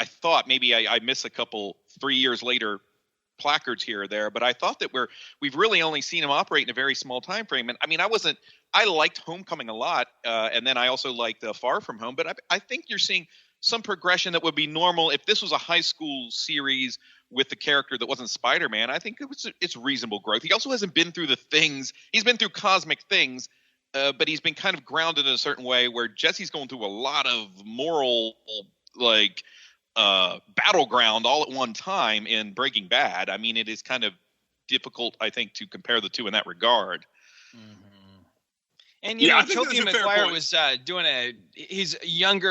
[SPEAKER 2] thought maybe I miss a couple 3 years later placards here or there, but I thought that we've really only seen him operate in a very small time frame. And I mean, I liked Homecoming a lot, and then I also liked Far From Home, but I think you're seeing some progression that would be normal if this was a high school series with the character that wasn't Spider-Man. I think it's reasonable growth. He also hasn't been through the things. He's been through cosmic things, but he's been kind of grounded in a certain way where Jesse's going through a lot of moral, like, battleground all at one time in Breaking Bad. I mean, it is kind of difficult, I think, to compare the two in that regard.
[SPEAKER 3] Mm-hmm. And
[SPEAKER 4] I think
[SPEAKER 3] Tobey
[SPEAKER 4] that's a fair
[SPEAKER 3] Maguire
[SPEAKER 4] point.
[SPEAKER 3] was he's a young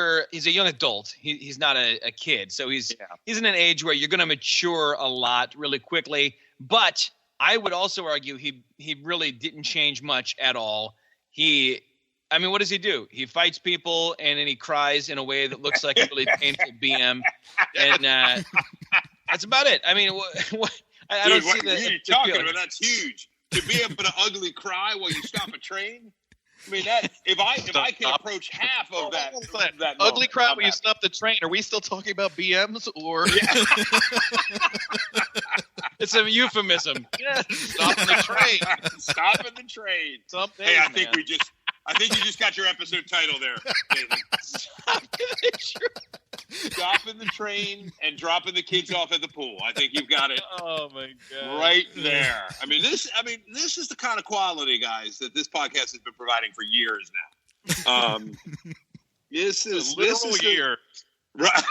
[SPEAKER 3] adult. He's not a kid, so he's in an age where you're going to mature a lot really quickly. But I would also argue he really didn't change much at all. What does he do? He fights people and then he cries in a way that looks like a really painful BM, and that's about it. I mean, I don't see
[SPEAKER 4] what you're talking about. That's huge. To be able to ugly cry while you stop a train. I mean, that if I can approach half of that
[SPEAKER 2] ugly cry when you stop the train. Are we still talking about BMs or?
[SPEAKER 3] It's a euphemism.
[SPEAKER 2] Yeah, stopping the train.
[SPEAKER 4] Stopping the train.
[SPEAKER 2] Something.
[SPEAKER 4] Hey, I think you just got your episode title there, Nathan. Stopping the train and dropping the kids off at the pool. I think you've got it.
[SPEAKER 3] Oh my god!
[SPEAKER 4] Right there. I mean, this is the kind of quality, guys, that this podcast has been providing for years now. This is
[SPEAKER 2] year.
[SPEAKER 4] Right.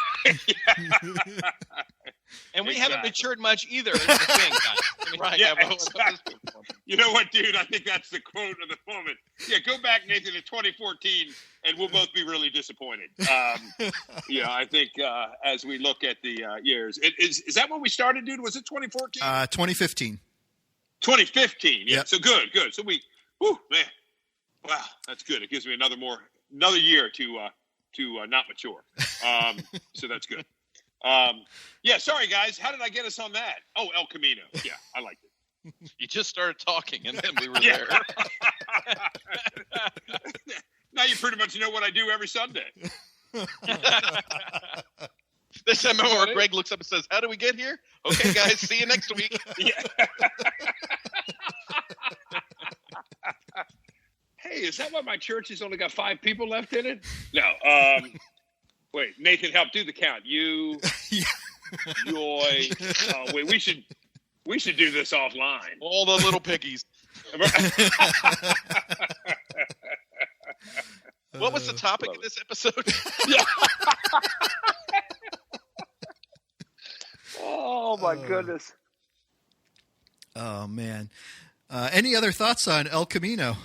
[SPEAKER 3] And we haven't matured much either. Is the thing, guys. I mean,
[SPEAKER 2] Right.
[SPEAKER 4] Yeah,
[SPEAKER 2] Yeah,
[SPEAKER 4] exactly. You know what, dude? I think that's the quote of the moment. Yeah, go back, Nathan, to 2014, and we'll both be really disappointed. I think as we look at the years, is that when we started, dude? Was it 2014?
[SPEAKER 1] 2015.
[SPEAKER 4] 2015. Yeah.
[SPEAKER 1] Yep.
[SPEAKER 4] So good. So man, wow, that's good. It gives me another year to not mature. So that's good. Sorry guys. How did I get us on that? Oh, El Camino. Yeah, I liked it.
[SPEAKER 2] You just started talking, and then we were there.
[SPEAKER 4] Now you pretty much know what I do every Sunday.
[SPEAKER 2] This time, remember, Greg looks up and says, "How do we get here?" Okay, guys, see you next week.
[SPEAKER 4] Yeah. Hey, is that why my church has only got 5 people left in it? No. Wait, Nathan, help do the count. You, Joy. Wait, we should do this offline.
[SPEAKER 2] All the little piggies. What was the topic of this episode?
[SPEAKER 4] Oh my goodness.
[SPEAKER 1] Oh man. Any other thoughts on El Camino?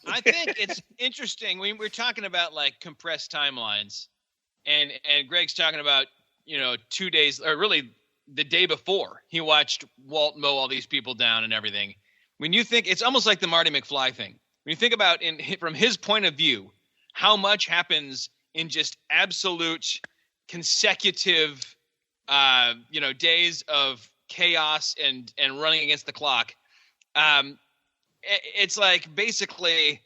[SPEAKER 3] I think it's interesting. We're talking about like compressed timelines, and Greg's talking about 2 days, or really the day before he watched Walt mow all these people down and everything. When you think, it's almost like the Marty McFly thing. When you think about from his point of view, how much happens in just absolute consecutive, days of chaos and running against the clock. It's like basically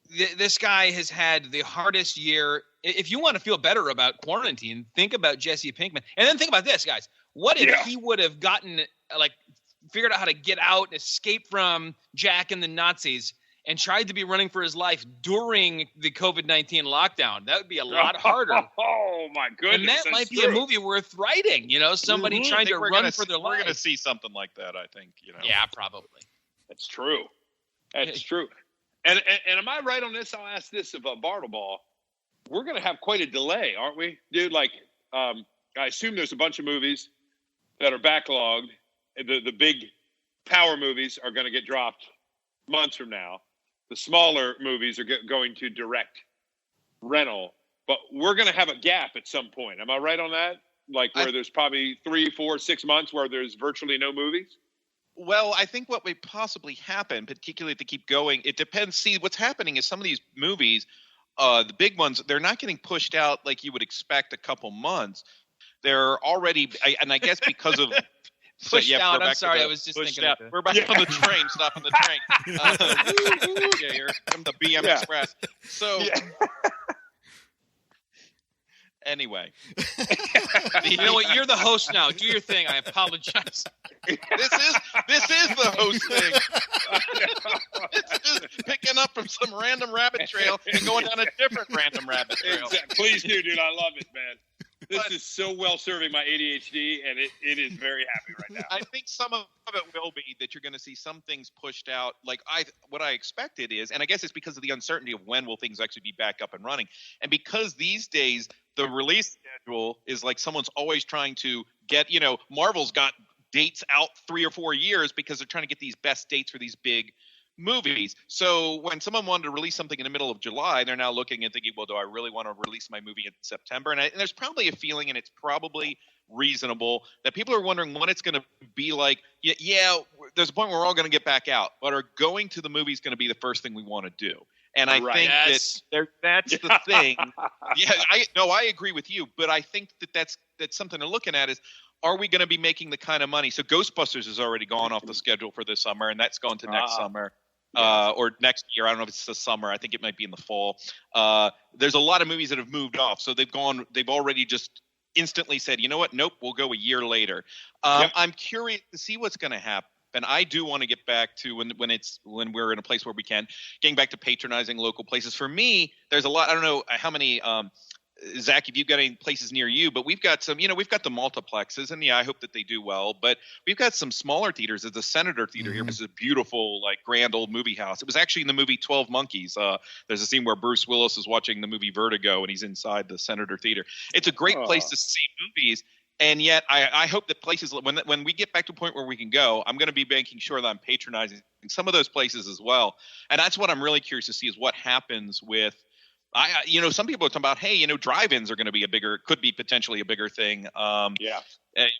[SPEAKER 3] this guy has had the hardest year. If you want to feel better about quarantine, think about Jesse Pinkman. And then think about this, guys. What if he would have figured out how to get out and escape from Jack and the Nazis and tried to be running for his life during the COVID-19 lockdown? That would be a lot harder.
[SPEAKER 4] Oh, my goodness.
[SPEAKER 3] And that might be a movie worth writing, somebody trying to run for their life.
[SPEAKER 2] We're going to see something like that, I think.
[SPEAKER 3] Yeah, probably.
[SPEAKER 4] That's true. That's true. And am I right on this? I'll ask this of Bartleball. We're going to have quite a delay, aren't we, dude? Like, I assume there's a bunch of movies that are backlogged. The big power movies are going to get dropped months from now. The smaller movies are going to direct rental. But we're going to have a gap at some point. Am I right on that? Like where there's probably 3, 4, 6 months where there's virtually no movies?
[SPEAKER 2] Well, I think what may possibly happen, particularly to keep going, it depends. See, what's happening is some of these movies, the big ones, they're not getting pushed out like you would expect a couple months. They're already, and I guess because of
[SPEAKER 3] pushed out. I'm sorry, I was just thinking.
[SPEAKER 2] We're back on the train, stopping the train. Yeah, here from the BM Express. So. Yeah. Anyway,
[SPEAKER 3] you know what? You're the host now. Do your thing. I apologize.
[SPEAKER 2] This is the host thing. It's just picking up from some random rabbit trail and going down a different random rabbit trail.
[SPEAKER 4] Exactly. Please do, dude. I love it, man. This is so well serving my ADHD, and it is very happy right now.
[SPEAKER 2] I think some of it will be that you're going to see some things pushed out. Like what I expected is, and I guess it's because of the uncertainty of when will things actually be back up and running, and because these days the release schedule is like someone's always trying to get. Marvel's got dates out 3 or 4 years because they're trying to get these best dates for these big movies. So when someone wanted to release something in the middle of July, they're now looking and thinking, well, do I really want to release my movie in September? And there's probably a feeling, and it's probably reasonable, that people are wondering what it's going to be like. Yeah, there's a point where we're all going to get back out, but are going to the movies going to be the first thing we want to do? And I think that's the thing. Yeah, I agree with you, but I think that's something to looking at is, are we going to be making the kind of money? So Ghostbusters has already gone off the schedule for this summer, and that's going to next summer or next year. I don't know if it's the summer. I think it might be in the fall. There's a lot of movies that have moved off. So they've already just instantly said, you know what? Nope, we'll go a year later. I'm curious to see what's going to happen. And I do want to get back to when we're in a place where we can, getting back to patronizing local places. For me, there's a lot. I don't know how many Zach, if you've got any places near you, but we've got some, we've got the multiplexes, and I hope that they do well, but we've got some smaller theaters. There's the Senator Theater here, which is a beautiful, like, grand old movie house. It was actually in the movie 12 Monkeys. There's a scene where Bruce Willis is watching the movie Vertigo, and he's inside the Senator Theater. It's a great place to see movies, and yet I hope that places, when we get back to a point where we can go, I'm going to be making sure that I'm patronizing some of those places as well. And that's what I'm really curious to see is what happens with, some people are talking about, hey, drive-ins are going to be could be potentially a bigger thing.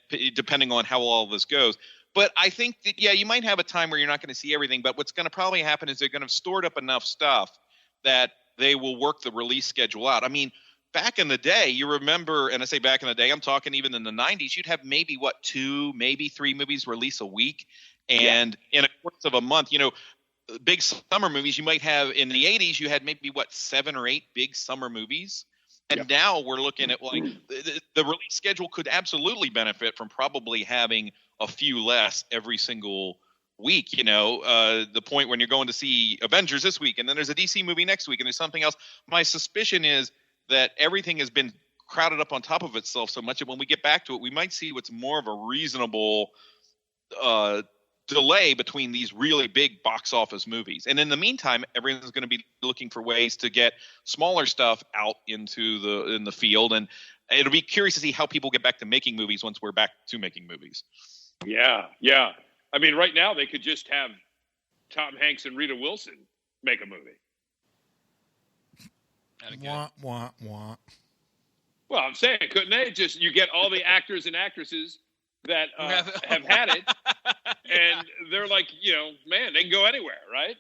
[SPEAKER 2] Depending on how all this goes. But I think that, you might have a time where you're not going to see everything, but what's going to probably happen is they're going to have stored up enough stuff that they will work the release schedule out. I mean, back in the day, you remember, and I say back in the day, I'm talking even in the 90s, you'd have maybe 2, maybe 3 movies release a week. And in a course of a month, big summer movies, you might have in the 80s, you had maybe 7 or 8 big summer movies. And now we're looking at like the release schedule could absolutely benefit from probably having a few less every single week. The point when you're going to see Avengers this week and then there's a DC movie next week and there's something else. My suspicion is that everything has been crowded up on top of itself so much that when we get back to it, we might see what's more of a reasonable delay between these really big box office movies. And in the meantime, everyone's going to be looking for ways to get smaller stuff out in the field. And it'll be curious to see how people get back to making movies once we're back to making movies.
[SPEAKER 4] Yeah. I mean, right now they could just have Tom Hanks and Rita Wilson make a movie.
[SPEAKER 1] Wah, wah, wah.
[SPEAKER 4] Well, I'm saying, couldn't they? Just you get all the actors and actresses that have had it, and they're like, man, they can go anywhere, right?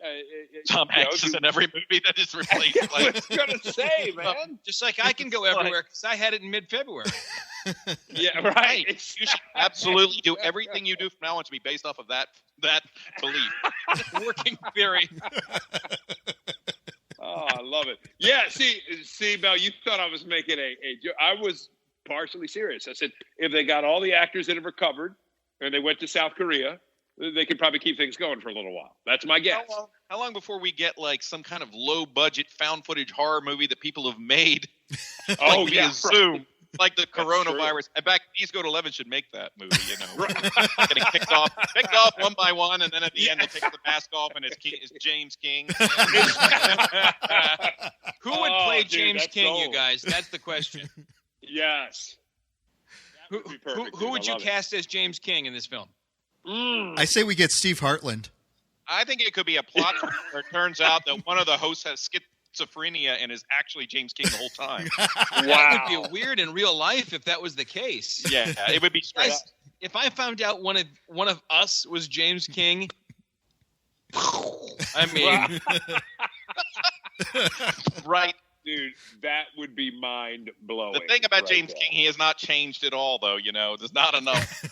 [SPEAKER 2] Tom Hanks is in every movie that is released.
[SPEAKER 4] I was gonna say, man,
[SPEAKER 3] just like I can go everywhere because I had it in mid-February.
[SPEAKER 4] Yeah, right.
[SPEAKER 2] You should absolutely do everything you do from now on to be based off of that belief.
[SPEAKER 3] Working theory.
[SPEAKER 4] Oh, I love it. Yeah, see, Mel, you thought I was making a joke. I was partially serious. I said, if they got all the actors that have recovered and they went to South Korea, they could probably keep things going for a little while. That's my guess.
[SPEAKER 2] How long before we get like some kind of low budget found footage horror movie that people have made? Via Zoom, like the coronavirus. In fact, These Go to 11 should make that movie. Getting picked off one by one, and then at the end they take the mask off, and it's James King.
[SPEAKER 3] Who would play James King? You guys, that's the question.
[SPEAKER 4] Yes. would be perfect.
[SPEAKER 3] Who would
[SPEAKER 4] I
[SPEAKER 3] you
[SPEAKER 4] love it.
[SPEAKER 3] cast as James King in this film?
[SPEAKER 1] I say we get Steve Hartland.
[SPEAKER 2] I think it could be a plot where it turns out that one of the hosts has schizophrenia and is actually James King the whole time.
[SPEAKER 3] That would be weird in real life if that was the case.
[SPEAKER 2] Yeah, it would be strange.
[SPEAKER 3] Guys, if I found out one of us was James King, I mean,
[SPEAKER 2] Right.
[SPEAKER 4] Dude, that would be mind blowing.
[SPEAKER 2] The thing about James King, he has not changed at all, though. There's not enough.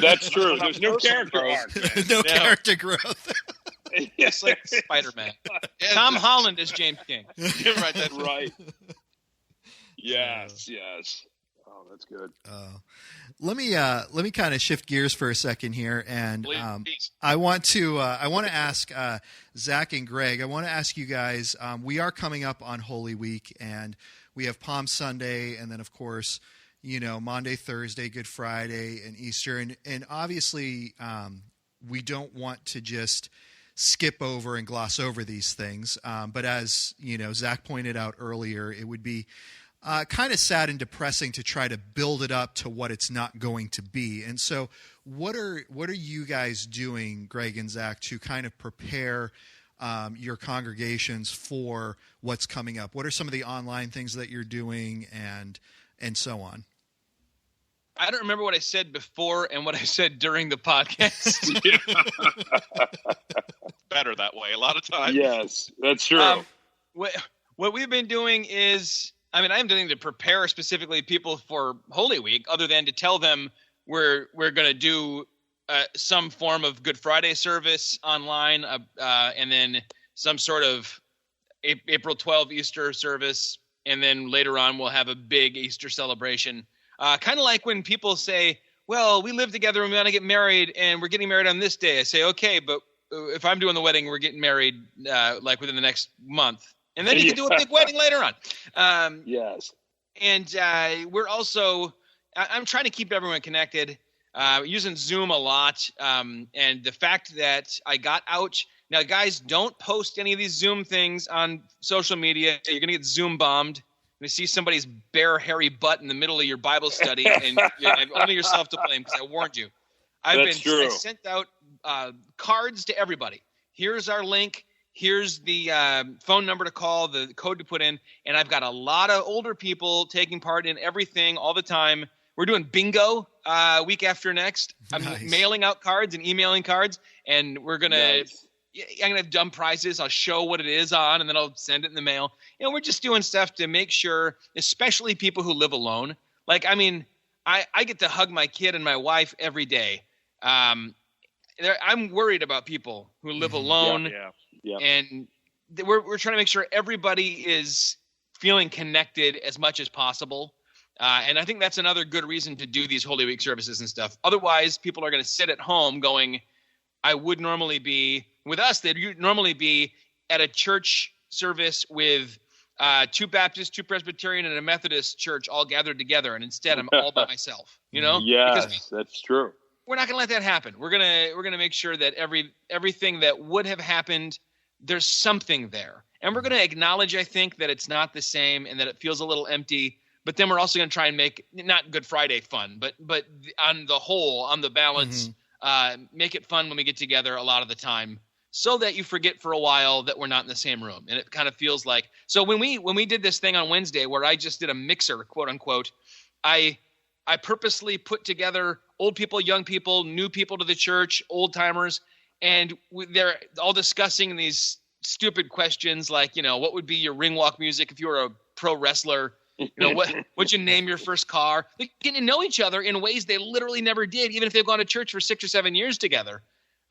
[SPEAKER 4] That's true. There's no character arc. Man.
[SPEAKER 1] No character growth.
[SPEAKER 3] just like Spiderman.
[SPEAKER 2] Yeah,
[SPEAKER 3] Tom Holland is James King.
[SPEAKER 2] You're right. That's
[SPEAKER 4] Right. Yes. Oh, that's good.
[SPEAKER 1] Let me kind of shift gears for a second here, and
[SPEAKER 2] Please.
[SPEAKER 1] I want to ask Zach and Greg. I want to ask you guys. We are coming up on Holy Week, and we have Palm Sunday, and then of course, Monday, Thursday, Good Friday, and Easter, and obviously, we don't want to just skip over and gloss over these things. But as Zach pointed out earlier, it would be kind of sad and depressing to try to build it up to what it's not going to be. And so what are you guys doing, Greg and Zach, to kind of prepare your congregations for what's coming up? What are some of the online things that you're doing and so on?
[SPEAKER 3] I don't remember what I said before and what I said during the podcast.
[SPEAKER 2] Better that way a lot of times.
[SPEAKER 4] Yes, that's true.
[SPEAKER 3] What we've been doing is, I haven't done anything to prepare specifically people for Holy Week other than to tell them we're going to do some form of Good Friday service online and then some sort of April 12 Easter service. And then later on, we'll have a big Easter celebration. Kind of like when people say, well, we live together and we want to get married and we're getting married on this day. I say, okay, but if I'm doing the wedding, we're getting married like within the next month. And then you can do a big wedding later on.
[SPEAKER 4] Yes.
[SPEAKER 3] And we're also, I'm trying to keep everyone connected, using Zoom a lot. And the fact that I got out, now guys, don't post any of these Zoom things on social media. You're going to get Zoom bombed. You see somebody's bare, hairy butt in the middle of your Bible study, and you have only yourself to blame because I warned you. I sent out cards to everybody. Here's our link. Here's the phone number to call, the code to put in, and I've got a lot of older people taking part in everything all the time. We're doing bingo week after next. I'm mailing out cards and emailing cards, and we're going to I'm going to have dumb prizes. I'll show what it is on, and then I'll send it in the mail. We're just doing stuff to make sure, especially people who live alone. Like, I get to hug my kid and my wife every day. I'm worried about people who live alone.
[SPEAKER 4] Yeah.
[SPEAKER 3] And we're trying to make sure everybody is feeling connected as much as possible. And I think that's another good reason to do these Holy Week services and stuff. Otherwise, people are going to sit at home going, I would normally be with us. They'd normally be at a church service with 2 Baptist, 2 Presbyterian, and a Methodist church all gathered together. And instead, I'm all by myself,
[SPEAKER 4] Yes,
[SPEAKER 3] because
[SPEAKER 4] that's true.
[SPEAKER 3] We're not going to let that happen. We're going to make sure that everything that would have happened, there's something there. And we're going to acknowledge, I think, that it's not the same and that it feels a little empty. But then we're also going to try and make not Good Friday fun, but on the whole, on the balance, make it fun when we get together a lot of the time, so that you forget for a while that we're not in the same room. And it kind of feels like, so when we did this thing on Wednesday where I just did a mixer, quote unquote, I purposely put together old people, young people, new people to the church, old timers, and they're all discussing these stupid questions like, what would be your ring walk music if you were a pro wrestler? What'd you name your first car? They get to know each other in ways they literally never did, even if they've gone to church for 6 or 7 years together.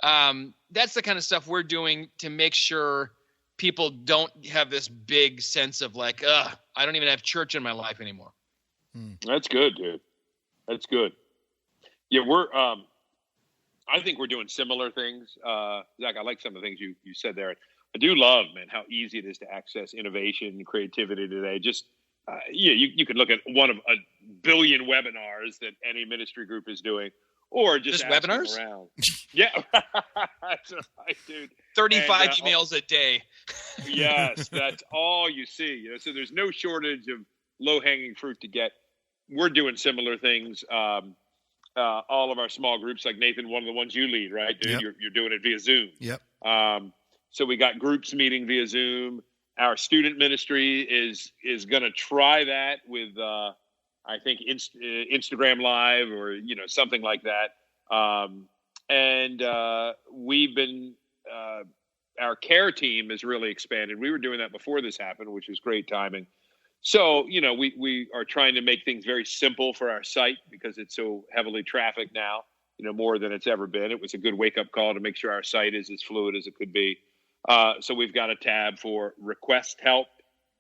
[SPEAKER 3] That's the kind of stuff we're doing to make sure people don't have this big sense of like, I don't even have church in my life anymore.
[SPEAKER 4] That's good, dude. That's good. Yeah, I think we're doing similar things. Zach, I like some of the things you said there. I do love, man, how easy it is to access innovation and creativity today. Just, you could look at one of a billion webinars that any ministry group is doing, or just
[SPEAKER 3] webinars
[SPEAKER 4] around. Yeah, that's right, dude.
[SPEAKER 3] 35 emails a day.
[SPEAKER 4] Yes, that's all you see. So there's no shortage of low-hanging fruit to get. we're doing similar things. All of our small groups, like Nathan, one of the ones you lead, right, dude?
[SPEAKER 1] Yep.
[SPEAKER 4] You're doing it via Zoom.
[SPEAKER 1] Yep.
[SPEAKER 4] So we got groups meeting via Zoom. Our student ministry is going to try that with, I think, Instagram Live or something like that. And we've been our care team has really expanded. We were doing that before this happened, which was great timing. So, we are trying to make things very simple for our site because it's so heavily trafficked now, more than it's ever been. It was a good wake-up call to make sure our site is as fluid as it could be. So we've got a tab for request help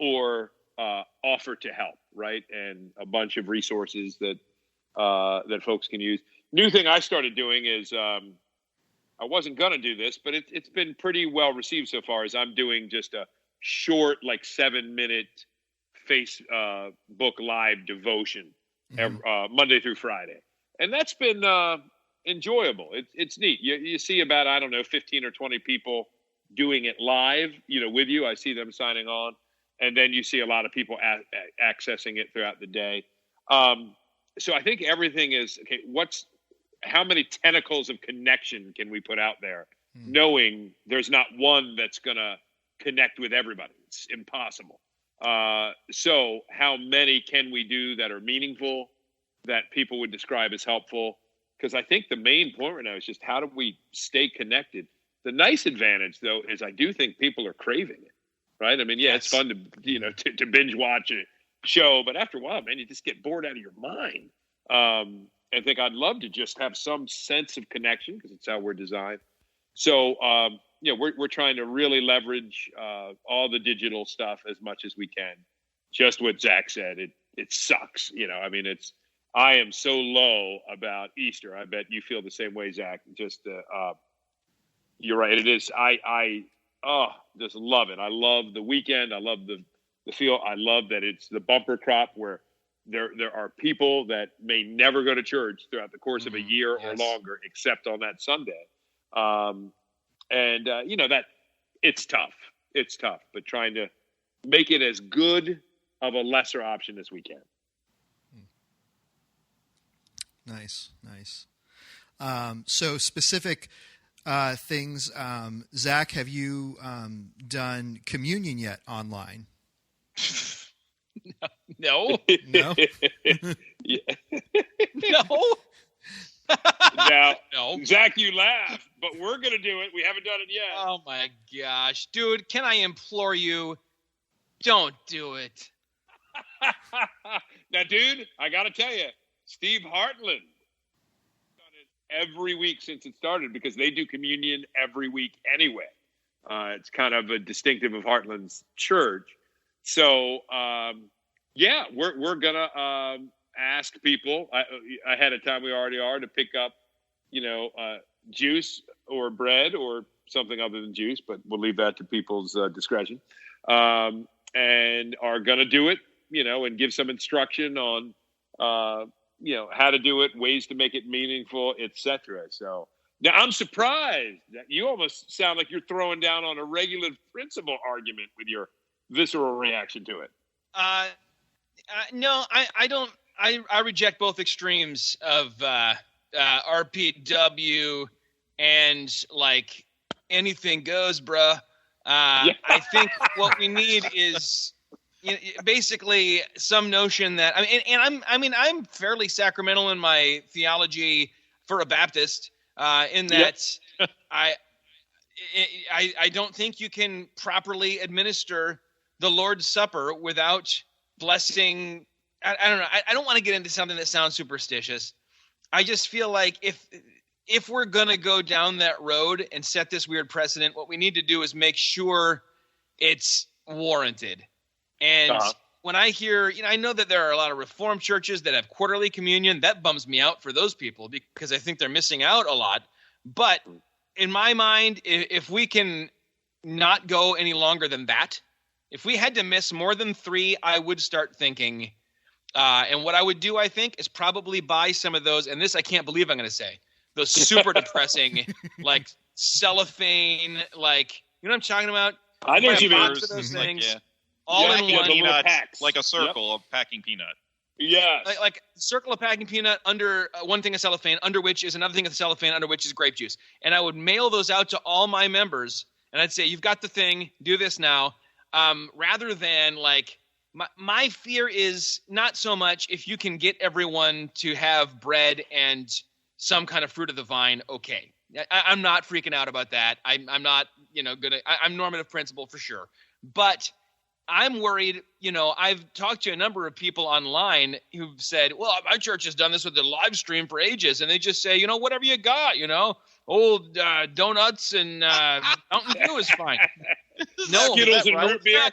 [SPEAKER 4] or offer to help, right? And a bunch of resources that folks can use. New thing I started doing is I wasn't going to do this, but it's been pretty well received so far, is I'm doing just a short, like 7-minute Facebook Live devotion Monday through Friday. And that's been enjoyable. It's neat. You see about, 15 or 20 people doing it live, with you. I see them signing on. And then you see a lot of people accessing it throughout the day. So I think everything is, okay, how many tentacles of connection can we put out there, knowing there's not one that's going to connect with everybody? It's impossible. So how many can we do that are meaningful, that people would describe as helpful? Because I think the main point right now is just how do we stay connected? The nice advantage, though, is I do think people are craving it, right? I mean, yeah, It's fun to binge watch a show, but after a while, man, you just get bored out of your mind. I think I'd love to just have some sense of connection because it's how we're designed. So, we're trying to really leverage all the digital stuff as much as we can. Just what Zach said, it sucks. I am so low about Easter. I bet you feel the same way, Zach. Just you're right. It is. I just love it. I love the weekend. I love the feel. I love that it's the bumper crop where there are people that may never go to church throughout the course of a year or longer, except on that Sunday. That it's tough. It's tough, but trying to make it as good of a lesser option as we can.
[SPEAKER 1] Nice. So specific things, Zach, have you done communion yet online?
[SPEAKER 3] No.
[SPEAKER 1] No.
[SPEAKER 3] No.
[SPEAKER 4] Zach, you laugh, but we're going to do it. We haven't done it yet.
[SPEAKER 3] Oh my gosh, dude, can I implore you, don't do it.
[SPEAKER 4] Now, dude, I got to tell you, Steve Hartland done it every week since it started because they do communion every week anyway. It's kind of a distinctive of Heartland's church. So, we're going to ask people ahead of time. We already are to pick up, juice or bread or something other than juice, but we'll leave that to people's discretion. And are going to do it, and give some instruction on, how to do it, ways to make it meaningful, etc. So now I'm surprised that you almost sound like you're throwing down on a regular principle argument with your visceral reaction to it.
[SPEAKER 3] No, I don't. I reject both extremes of RPW and like anything goes, bruh. I think what we need is basically some notion that I'm fairly sacramental in my theology for a Baptist, in that I don't think you can properly administer the Lord's Supper without blessing. I don't know. I don't want to get into something that sounds superstitious. I just feel like if we're going to go down that road and set this weird precedent, what we need to do is make sure it's warranted. And when I hear, I know that there are a lot of Reformed churches that have quarterly communion. That bums me out for those people because I think they're missing out a lot. But in my mind, if we can not go any longer than that, if we had to miss more than 3, I would start thinking. And what I would do, I think, is probably buy some of those. And this I can't believe I'm going to say. Those super depressing, like cellophane, like, you know what I'm talking about?
[SPEAKER 4] I know what you mean.
[SPEAKER 3] Those things,
[SPEAKER 2] like,
[SPEAKER 3] all in one.
[SPEAKER 2] Peanuts, like a circle of packing peanuts.
[SPEAKER 4] Yes.
[SPEAKER 3] Like circle of packing peanut, under one thing of cellophane, under which is another thing of cellophane, under which is grape juice. And I would mail those out to all my members, and I'd say, you've got the thing, do this now. Rather than like, my fear is not so much if you can get everyone to have bread and some kind of fruit of the vine, okay. I'm not freaking out about that. I'm not, I'm normative principle for sure. But I'm worried, I've talked to a number of people online who've said, well, my church has done this with the live stream for ages. And they just say, whatever you got, old donuts and Mountain Dew is fine. No,
[SPEAKER 4] Skittles and root beer.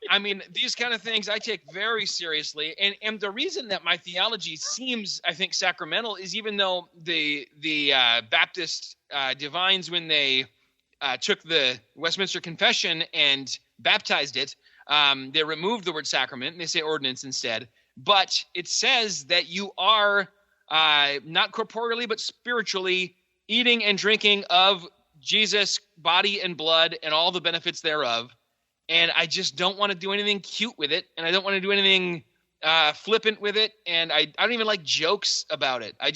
[SPEAKER 3] I mean, these kind of things I take very seriously. And the reason that my theology seems, I think, sacramental is even though the Baptist divines, when they took the Westminster Confession and baptized it, they removed the word sacrament and they say ordinance instead. But it says that you are not corporeally but spiritually eating and drinking of Jesus' body and blood and all the benefits thereof. And I just don't want to do anything cute with it, and I don't want to do anything flippant with it, and I don't even like jokes about it. I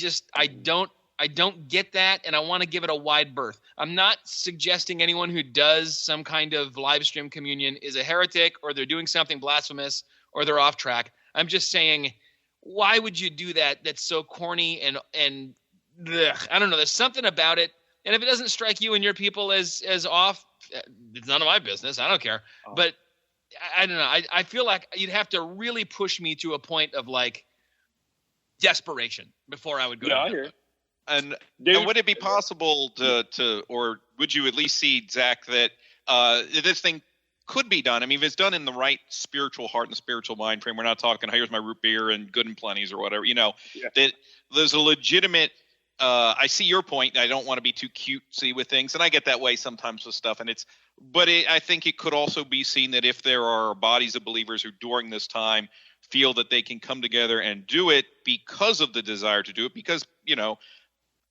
[SPEAKER 3] don't get that, and I want to give it a wide berth. I'm not suggesting anyone who does some kind of live stream communion is a heretic, or they're doing something blasphemous, or they're off track. I'm just saying, why would you do that? That's so corny and ugh, I don't know. There's something about it, and if it doesn't strike you and your people as off, it's none of my business. I don't care. Oh. But I don't know. I feel like you'd have to really push me to a point of like desperation before I would go.
[SPEAKER 4] Yeah, I hear.
[SPEAKER 2] And would it be possible to, or would you at least see, Zach, that this thing could be done? I mean, if it's done in the right spiritual heart and spiritual mind frame, we're not talking, here's my root beer and good and plenty's or whatever, that there's a legitimate, I see your point. I don't want to be too cutesy with things, and I get that way sometimes with stuff. But I think it could also be seen that if there are bodies of believers who during this time feel that they can come together and do it because of the desire to do it, because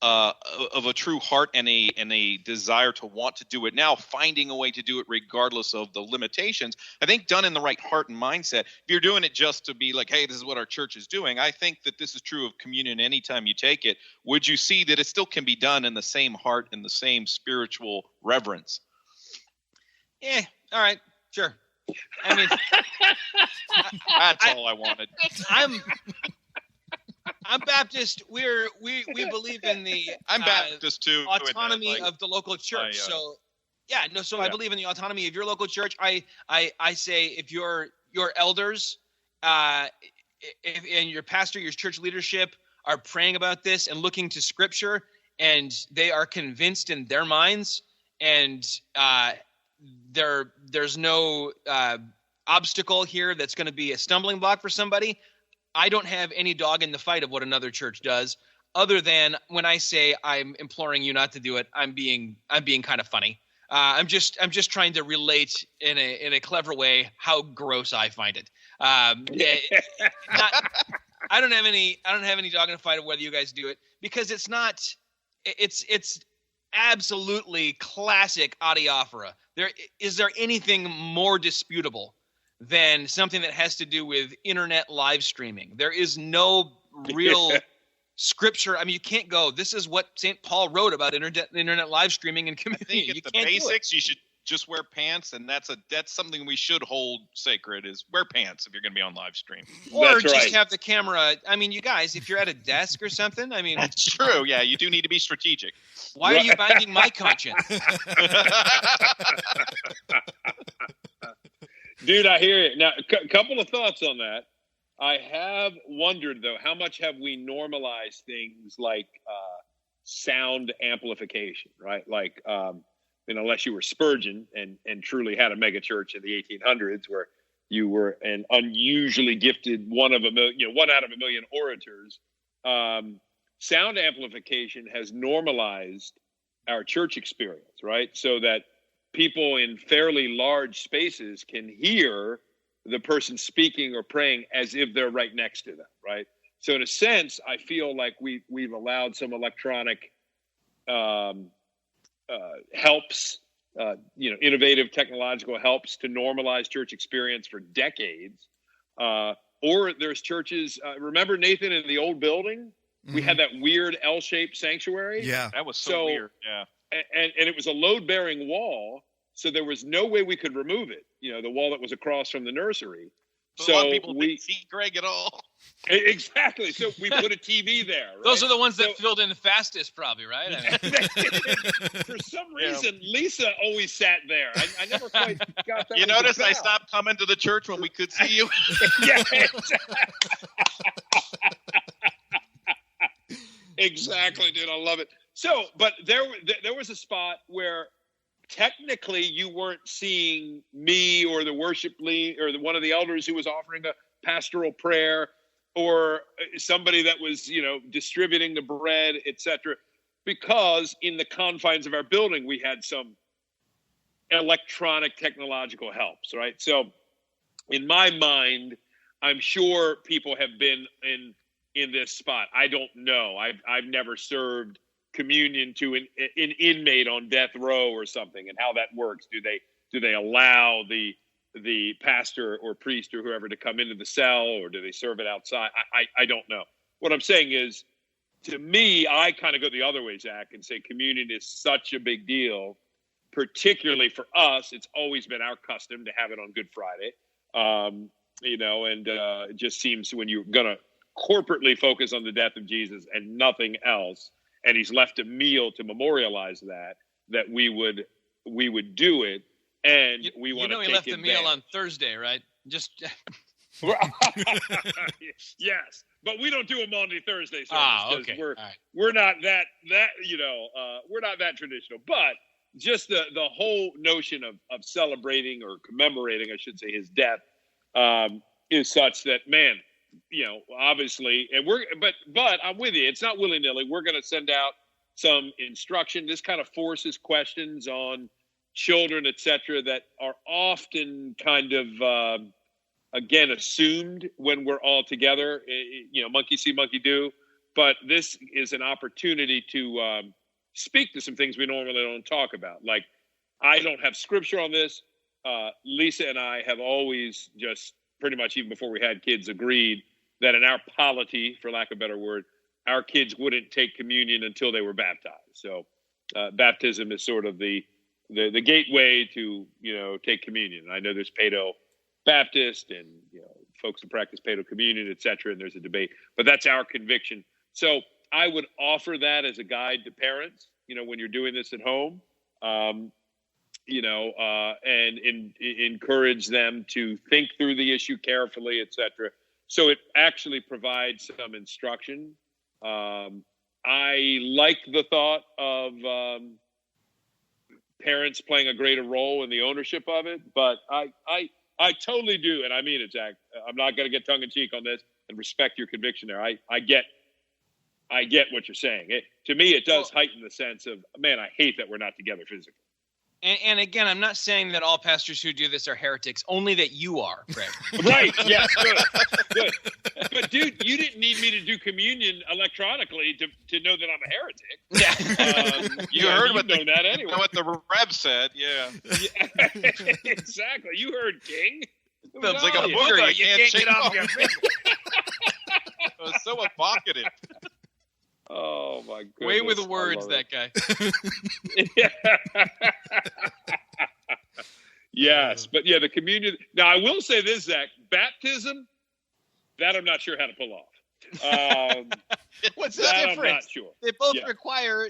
[SPEAKER 2] of a true heart and a desire to want to do it now, finding a way to do it regardless of the limitations. I think done in the right heart and mindset. If you're doing it just to be like, hey, this is what our church is doing, I think that this is true of communion anytime you take it. Would you see that it still can be done in the same heart and the same spiritual reverence?
[SPEAKER 3] Yeah, all right, sure. I mean,
[SPEAKER 2] that's all I wanted.
[SPEAKER 3] I'm Baptist. We believe in the
[SPEAKER 2] I'm Baptist too.
[SPEAKER 3] Autonomy of the local church. I believe in the autonomy of your local church. I say if your elders, if and your pastor, your church leadership are praying about this and looking to Scripture, and they are convinced in their minds, and there's no obstacle here that's going to be a stumbling block for somebody. I don't have any dog in the fight of what another church does, other than when I say I'm imploring you not to do it, I'm being kind of funny. I'm just trying to relate in a clever way how gross I find it. I don't have any dog in the fight of whether you guys do it, because it's absolutely classic adiaphora. Is there anything more disputable than something that has to do with internet live streaming? There is no real Scripture. I mean, you can't go, this is what St. Paul wrote about internet live streaming and community.
[SPEAKER 2] I think the basics, you should just wear pants, and that's something we should hold sacred, is wear pants if you're going to be on live stream.
[SPEAKER 3] Or just have the camera. I mean, you guys, if you're at a desk or something, I mean.
[SPEAKER 2] That's true. Yeah, you do need to be strategic.
[SPEAKER 3] Why are you binding my conscience?
[SPEAKER 4] Dude, I hear it. Now, a couple of thoughts on that. I have wondered, though, how much have we normalized things like sound amplification, right? Like, unless you were Spurgeon and truly had a mega church in the 1800s where you were an unusually gifted one out of a million orators, sound amplification has normalized our church experience, right? So that people in fairly large spaces can hear the person speaking or praying as if they're right next to them, right? So in a sense, I feel like we've allowed some electronic helps, innovative technological helps to normalize church experience for decades. Or there's churches. Remember, Nathan, in the old building, we had that weird L-shaped sanctuary.
[SPEAKER 1] Yeah.
[SPEAKER 2] That was so weird. Yeah.
[SPEAKER 4] And it was a load-bearing wall, so there was no way we could remove it. The wall that was across from the nursery.
[SPEAKER 2] So a lot of people didn't see Greg at all.
[SPEAKER 4] Exactly. So we put a TV there. Right?
[SPEAKER 3] Those are the ones that filled in the fastest, probably, right?
[SPEAKER 4] For some reason, Lisa always sat there. I never quite got that.
[SPEAKER 2] You notice I stopped coming to the church when we could see you?
[SPEAKER 4] Yeah. Exactly, dude. I love it. So, but there was a spot where technically you weren't seeing me or the worship lead or one of the elders who was offering a pastoral prayer or somebody that was, distributing the bread, etc. Because in the confines of our building, we had some electronic technological helps, right? So in my mind, I'm sure people have been in this spot. I don't know. I've never served communion to an inmate on death row or something, and how that works. Do they allow the pastor or priest or whoever to come into the cell, or do they serve it outside? I don't know. What I'm saying is, to me, I kind of go the other way, Zach, and say communion is such a big deal, particularly for us. It's always been our custom to have it on Good Friday, and it just seems when you're going to corporately focus on the death of Jesus and nothing else, and he's left a meal to memorialize that we would do it, and we want to take it.
[SPEAKER 3] He left the meal on Thursday, right? Just
[SPEAKER 4] yes, but we don't do a Maundy Thursday service.
[SPEAKER 3] Okay.
[SPEAKER 4] We're not that we're not that traditional. But just the whole notion of celebrating or commemorating, I should say, his death is such that, man, obviously, and but I'm with you. It's not willy-nilly. We're going to send out some instruction. This kind of forces questions on children, etc., that are often kind of, again, assumed when we're all together. Monkey see, monkey do. But this is an opportunity to speak to some things we normally don't talk about. Like, I don't have scripture on this. Lisa and I have always just pretty much, even before we had kids, agreed that in our polity, for lack of a better word, our kids wouldn't take communion until they were baptized. So baptism is sort of the gateway to, take communion. I know there's Paedo Baptist and, folks who practice Paedo communion, et cetera, and there's a debate, but that's our conviction. So I would offer that as a guide to parents, when you're doing this at home, and encourage them to think through the issue carefully, et cetera. So it actually provides some instruction. I like the thought of parents playing a greater role in the ownership of it, but I totally do, and I mean it, Zach. I'm not going to get tongue in cheek on this, and respect your conviction there. I get what you're saying. To me, it does heighten the sense of, man, I hate that we're not together physically.
[SPEAKER 3] And again, I'm not saying that all pastors who do this are heretics, only that you are, Greg.
[SPEAKER 4] Right, yes, good. But, dude, you didn't need me to do communion electronically to know that I'm a heretic.
[SPEAKER 3] Yeah.
[SPEAKER 2] You heard what
[SPEAKER 4] that anyway.
[SPEAKER 2] What the Rev said, yeah.
[SPEAKER 4] Exactly. You heard King.
[SPEAKER 2] Sounds like a booger you can't get off your finger. It was so evocative.
[SPEAKER 4] Oh, my goodness.
[SPEAKER 3] Way with the words, that guy.
[SPEAKER 4] Yes, but yeah, the communion. Now, I will say this, Zach. Baptism, that I'm not sure how to pull off.
[SPEAKER 3] What's the
[SPEAKER 4] that
[SPEAKER 3] difference?
[SPEAKER 4] I'm not sure.
[SPEAKER 3] They both require,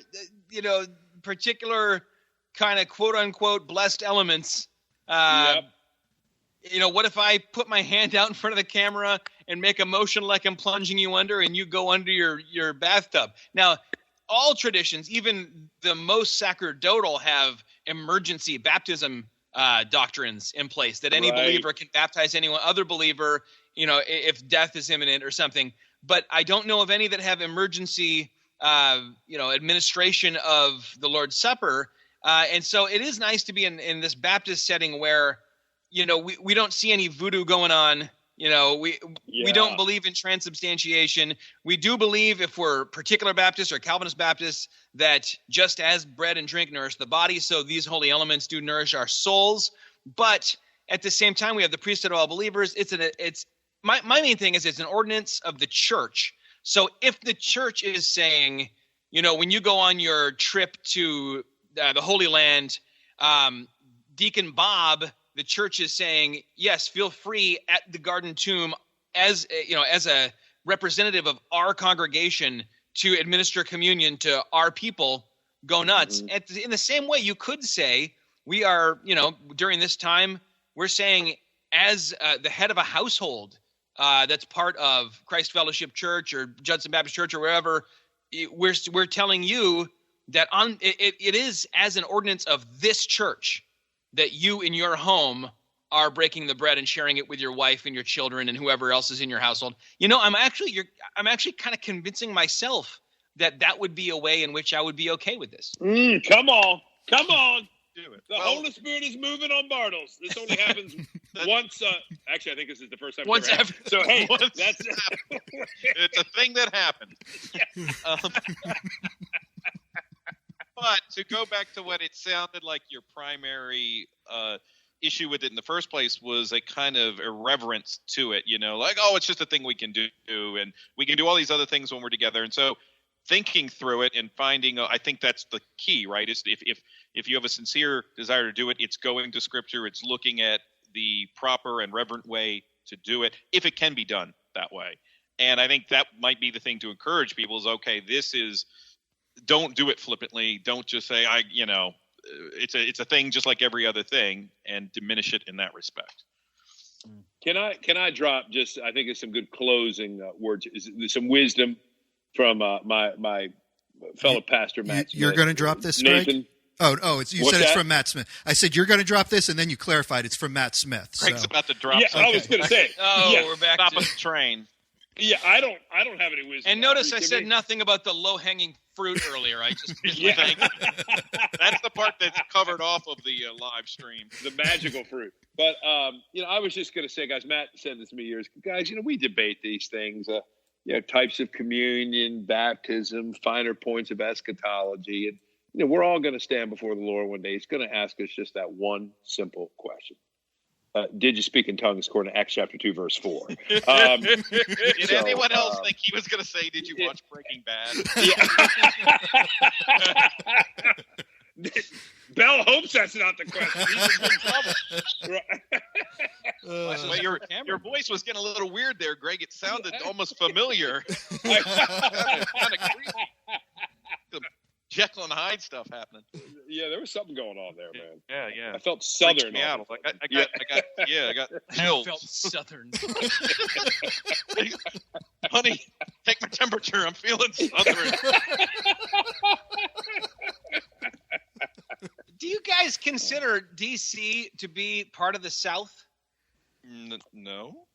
[SPEAKER 3] particular kind of quote-unquote blessed elements.
[SPEAKER 4] Yep.
[SPEAKER 3] What if I put my hand out in front of the camera and make a motion like I'm plunging you under and you go under your bathtub? Now, all traditions, even the most sacerdotal, have emergency baptism doctrines in place that any believer can baptize any other believer, if death is imminent or something. But I don't know of any that have emergency, administration of the Lord's Supper. And so it is nice to be in this Baptist setting where, we don't see any voodoo going on. We don't believe in transubstantiation. We do believe, if we're particular Baptists or Calvinist Baptists, that just as bread and drink nourish the body, so these holy elements do nourish our souls. But at the same time, we have the priesthood of all believers. It's my main thing is it's an ordinance of the church. So if the church is saying, when you go on your trip to the Holy Land, Deacon Bob, the church is saying, yes, feel free at the Garden Tomb as a representative of our congregation to administer communion to our people. Go nuts. Mm-hmm. In the same way, you could say we are, during this time, we're saying as the head of a household that's part of Christ Fellowship Church or Judson Baptist Church or wherever, we're telling you that it is as an ordinance of this church that you in your home are breaking the bread and sharing it with your wife and your children and whoever else is in your household. I'm actually kind of convincing myself that would be a way in which I would be okay with this.
[SPEAKER 4] Come on. Do it. The Holy Spirit is moving on Bartles. This only happens once. Actually, I think this is the first time.
[SPEAKER 3] Once ever.
[SPEAKER 4] So hey,
[SPEAKER 2] that's it's a thing that happened. But to go back to what it sounded like your primary issue with it in the first place was a kind of irreverence to it, like, oh, it's just a thing we can do, and we can do all these other things when we're together. And so thinking through it and finding, I think that's the key, right? Is if you have a sincere desire to do it, it's going to Scripture, it's looking at the proper and reverent way to do it, if it can be done that way. And I think that might be the thing to encourage people is, okay, don't do it flippantly. Don't just say, it's a thing just like every other thing, and diminish it in that respect.
[SPEAKER 4] Can I drop just, I think it's some good closing words, some wisdom from my fellow pastor, Matt Smith.
[SPEAKER 1] You're going to drop this,
[SPEAKER 4] Nathan?
[SPEAKER 1] Greg? Oh, you said it's from Matt Smith. I said you're going to drop this, and then you clarified it's from Matt Smith.
[SPEAKER 2] Greg's about to drop.
[SPEAKER 4] Yeah, okay. I was going to say.
[SPEAKER 3] We're back
[SPEAKER 2] Stop
[SPEAKER 3] to
[SPEAKER 2] the train.
[SPEAKER 4] Yeah, I don't have any wisdom.
[SPEAKER 3] And notice I said nothing about the low-hanging fruit earlier. I just
[SPEAKER 2] think that's the part that's covered off of the live stream,
[SPEAKER 4] the magical fruit. But I was just going to say, guys, Matt said this to me years, guys. We debate these things. Types of communion, baptism, finer points of eschatology, and we're all going to stand before the Lord one day. He's going to ask us just that one simple question. Did you speak in tongues according to Acts chapter 2, verse 4?
[SPEAKER 2] Did anyone else think he was going to say, did you watch Breaking Bad?
[SPEAKER 4] Yeah. Bell hopes that's not the question. He's in trouble.
[SPEAKER 2] Your voice was getting a little weird there, Greg. It sounded almost familiar. Kind of creepy. Jekyll and Hyde stuff happening.
[SPEAKER 4] Yeah, there was something going on there, man.
[SPEAKER 2] Yeah.
[SPEAKER 4] I felt southern.
[SPEAKER 2] Me out. I got chills.
[SPEAKER 3] I felt southern.
[SPEAKER 2] Honey, take my temperature. I'm feeling southern.
[SPEAKER 3] Do you guys consider D.C. to be part of the South?
[SPEAKER 2] No.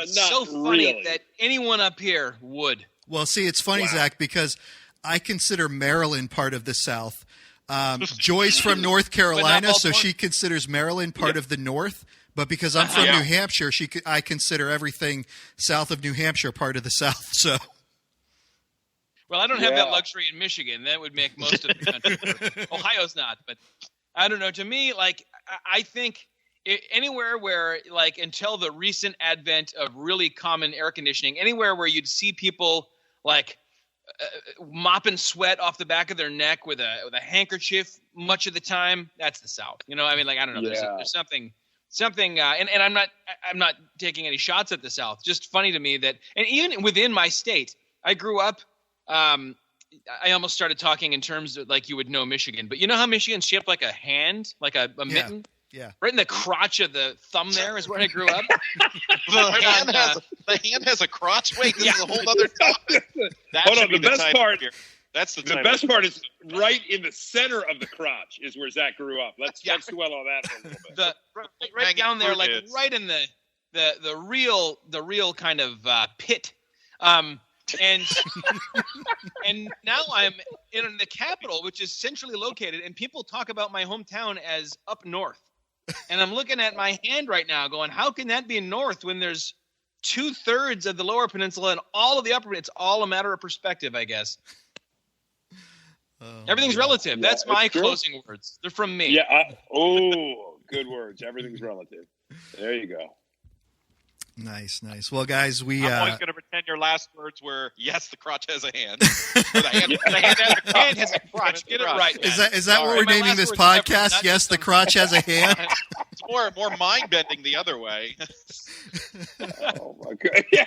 [SPEAKER 3] It's
[SPEAKER 4] not
[SPEAKER 3] so funny
[SPEAKER 4] really.
[SPEAKER 3] that anyone up here would.
[SPEAKER 1] Well, see, it's funny, Zach, because I consider Maryland part of the South. Joy's from North Carolina, so she considers Maryland part of the North. But because I'm from New Hampshire, I consider everything south of New Hampshire part of the South. So,
[SPEAKER 3] well, I don't have that luxury in Michigan. That would make most of the country. Ohio's not, but I don't know. To me, I think anywhere where, until the recent advent of really common air conditioning, anywhere where you'd see people mopping sweat off the back of their neck with a handkerchief much of the time, that's the South. I don't know.
[SPEAKER 4] Yeah.
[SPEAKER 3] There's something, and I'm not taking any shots at the South. Just funny to me that, and even within my state, I grew up. I almost started talking in terms of like you would know Michigan, but you know how Michigan's shaped like a hand, like a mitten?
[SPEAKER 1] Yeah.
[SPEAKER 3] Right in the crotch of the thumb there is where I grew up.
[SPEAKER 2] The hand has a crotch. Wait, this is a whole other topic.
[SPEAKER 4] Hold on, the best part.
[SPEAKER 2] That's the
[SPEAKER 4] best part is right in the center of the crotch is where Zach grew up. Let's dwell on that for a little bit.
[SPEAKER 3] Right down there, like right in the real kind of pit. And now I'm in the capital, which is centrally located, and people talk about my hometown as up north. And I'm looking at my hand right now going, how can that be north when there's 2/3 of the lower peninsula and all of the upper? It's all a matter of perspective, I guess. Everything's relative.
[SPEAKER 4] Yeah,
[SPEAKER 3] that's my
[SPEAKER 4] true.
[SPEAKER 3] closing words. They're from me.
[SPEAKER 4] Yeah. Good words. Everything's relative. There you go.
[SPEAKER 1] Nice. Well, guys,
[SPEAKER 2] I'm always going to pretend your last words were, yes, the crotch has a hand. Or the hand has a crotch.
[SPEAKER 3] Get it right.
[SPEAKER 1] Is that what we're naming this podcast? Yes, the crotch has a hand.
[SPEAKER 2] It's more mind-bending the other way.
[SPEAKER 4] Oh, my God. Yeah.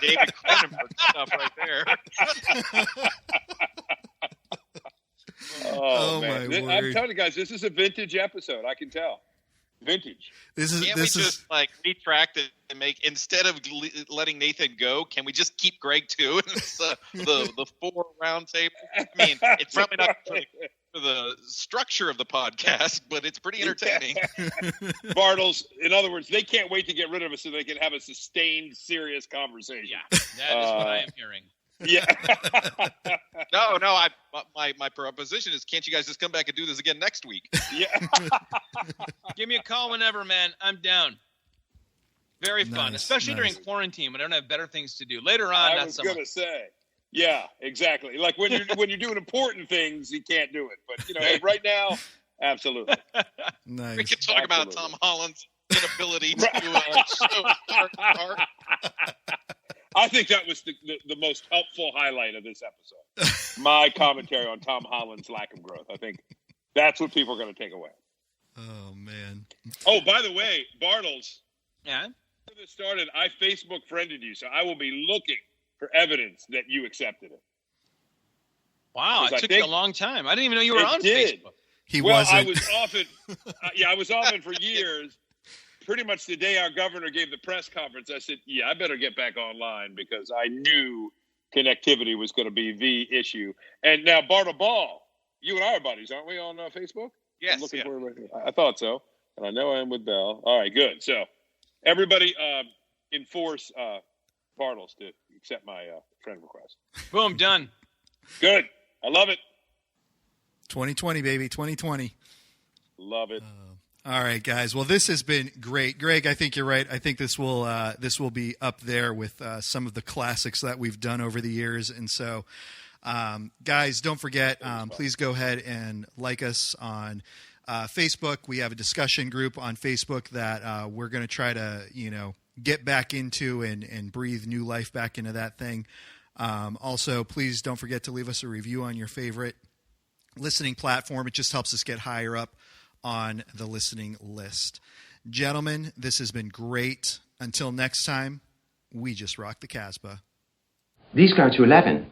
[SPEAKER 2] David Cronenberg stuff right there.
[SPEAKER 4] Oh,
[SPEAKER 1] my
[SPEAKER 4] man.
[SPEAKER 1] word.
[SPEAKER 4] I'm telling you guys, this is a vintage episode. I can tell. Vintage.
[SPEAKER 2] Can't we just retract it and make, instead of letting Nathan go, can we just keep Greg too? It's the 4-round table. I mean, it's probably not for the structure of the podcast, but it's pretty entertaining.
[SPEAKER 4] Bartles, in other words, they can't wait to get rid of us so they can have a sustained, serious conversation.
[SPEAKER 3] Yeah, that is what I am hearing.
[SPEAKER 4] Yeah.
[SPEAKER 2] No. My proposition is, can't you guys just come back and do this again next week?
[SPEAKER 4] Yeah.
[SPEAKER 3] Give me a call whenever, man. I'm down. Very fun, especially during quarantine when I don't have better things to do. Later on,
[SPEAKER 4] I was going to say. Yeah, exactly. Like when you're doing important things, you can't do it. But hey, right now, absolutely.
[SPEAKER 1] Nice.
[SPEAKER 2] We could talk about Tom Holland's inability to show art.
[SPEAKER 4] I think that was the most helpful highlight of this episode. My commentary on Tom Holland's lack of growth. I think that's what people are going to take away.
[SPEAKER 1] Oh, man.
[SPEAKER 4] Oh, by the way, Bartles.
[SPEAKER 3] Yeah?
[SPEAKER 4] Before this started, I Facebook friended you, so I will be looking for evidence that you accepted it.
[SPEAKER 3] Wow, it took you a long time. I didn't even know you were on Facebook.
[SPEAKER 1] He wasn't.
[SPEAKER 4] I was often. I was often for years. Pretty much the day our governor gave the press conference, I said, I better get back online because I knew connectivity was going to be the issue. And now, Bartle Ball, you and I are buddies, aren't we, on Facebook?
[SPEAKER 2] Yes.
[SPEAKER 4] I thought so. And I know I am with Bell. All right, good. So everybody enforce Bartles to accept my friend request.
[SPEAKER 3] Boom, done.
[SPEAKER 4] Good. I love it.
[SPEAKER 1] 2020, baby, 2020.
[SPEAKER 4] Love it.
[SPEAKER 1] All right, guys. Well, this has been great. Greg, I think you're right. I think this will be up there with some of the classics that we've done over the years. And so, guys, don't forget, please go ahead and like us on Facebook. We have a discussion group on Facebook that we're going to try to, get back into and breathe new life back into that thing. Also, please don't forget to leave us a review on your favorite listening platform. It just helps us get higher up on the listening list. Gentlemen, this has been great. Until next time, we just rock the Casbah.
[SPEAKER 6] These go to 11.